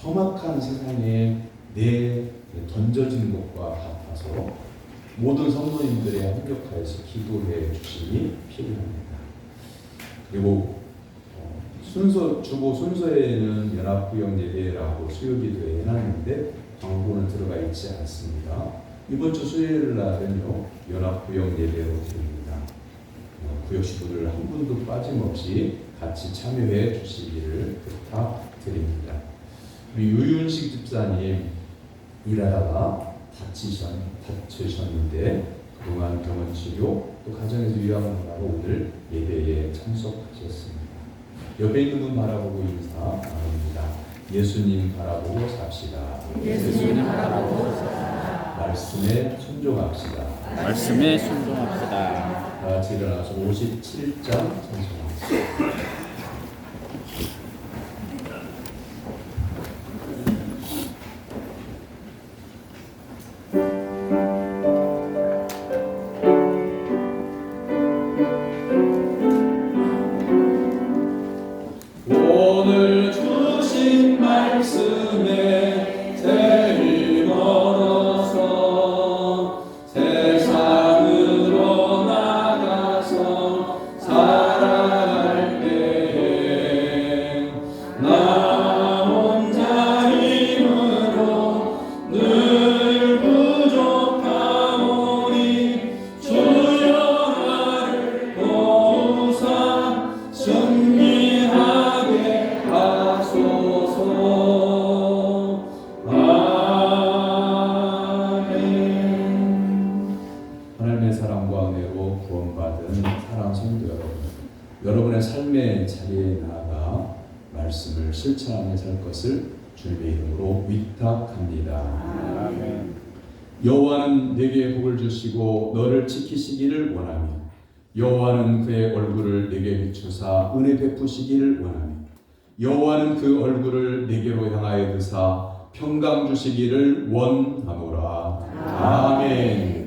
험악한 세상에 던져진 것과 같아서 모든 성도님들의 합력하여서 기도해 주심이 필요합니다. 그리고 주보 순서에는 연합구역 예배라고 수요기도에 해놨는데 광고는 들어가 있지 않습니다. 이번 주 수요일 날은요 연합구역 예배로 드립니다. 구역 식구들 한 분도 빠짐없이 같이 참여해 주시기를 부탁드립니다. 우리 유윤식 집사님 일하다가 다치셨는데 그동안 병원 치료 또 가정에서 요양하느라고 오늘 예배에 참석하셨습니다. 옆에 있는 분 바라보고 인사 나눕니다. 예수님 바라보고 삽시다. 예수님 바라보고 삽시다. 말씀에 순종합시다. 말씀에 순종합시다. 다 같이 일어나서 57장 찬송합시다. 오늘 주신 말씀에 제일 멀어서 세상으로 나가서 살아갈 때에 나 혼자 힘으로 늘 부족하오니 주여 나를 도우사 승리하게 하소서. 아멘. 하나님의 사랑과 은혜로 구원받은 사랑하는 성도 여러분, 여러분의 삶의 자리에 나아가 말씀을 실천하며 살 것을 주님의 이름으로 위탁합니다. 아멘. 여호와는 내게 복을 주시고 너를 지키시기를 원하며 여호와는 그의 얼굴을 내게 비추사 은혜 베푸시기를 원하며 여호와는 그 얼굴을 내게로 향하여 드사 평강 주시기를 원하노라. 아멘.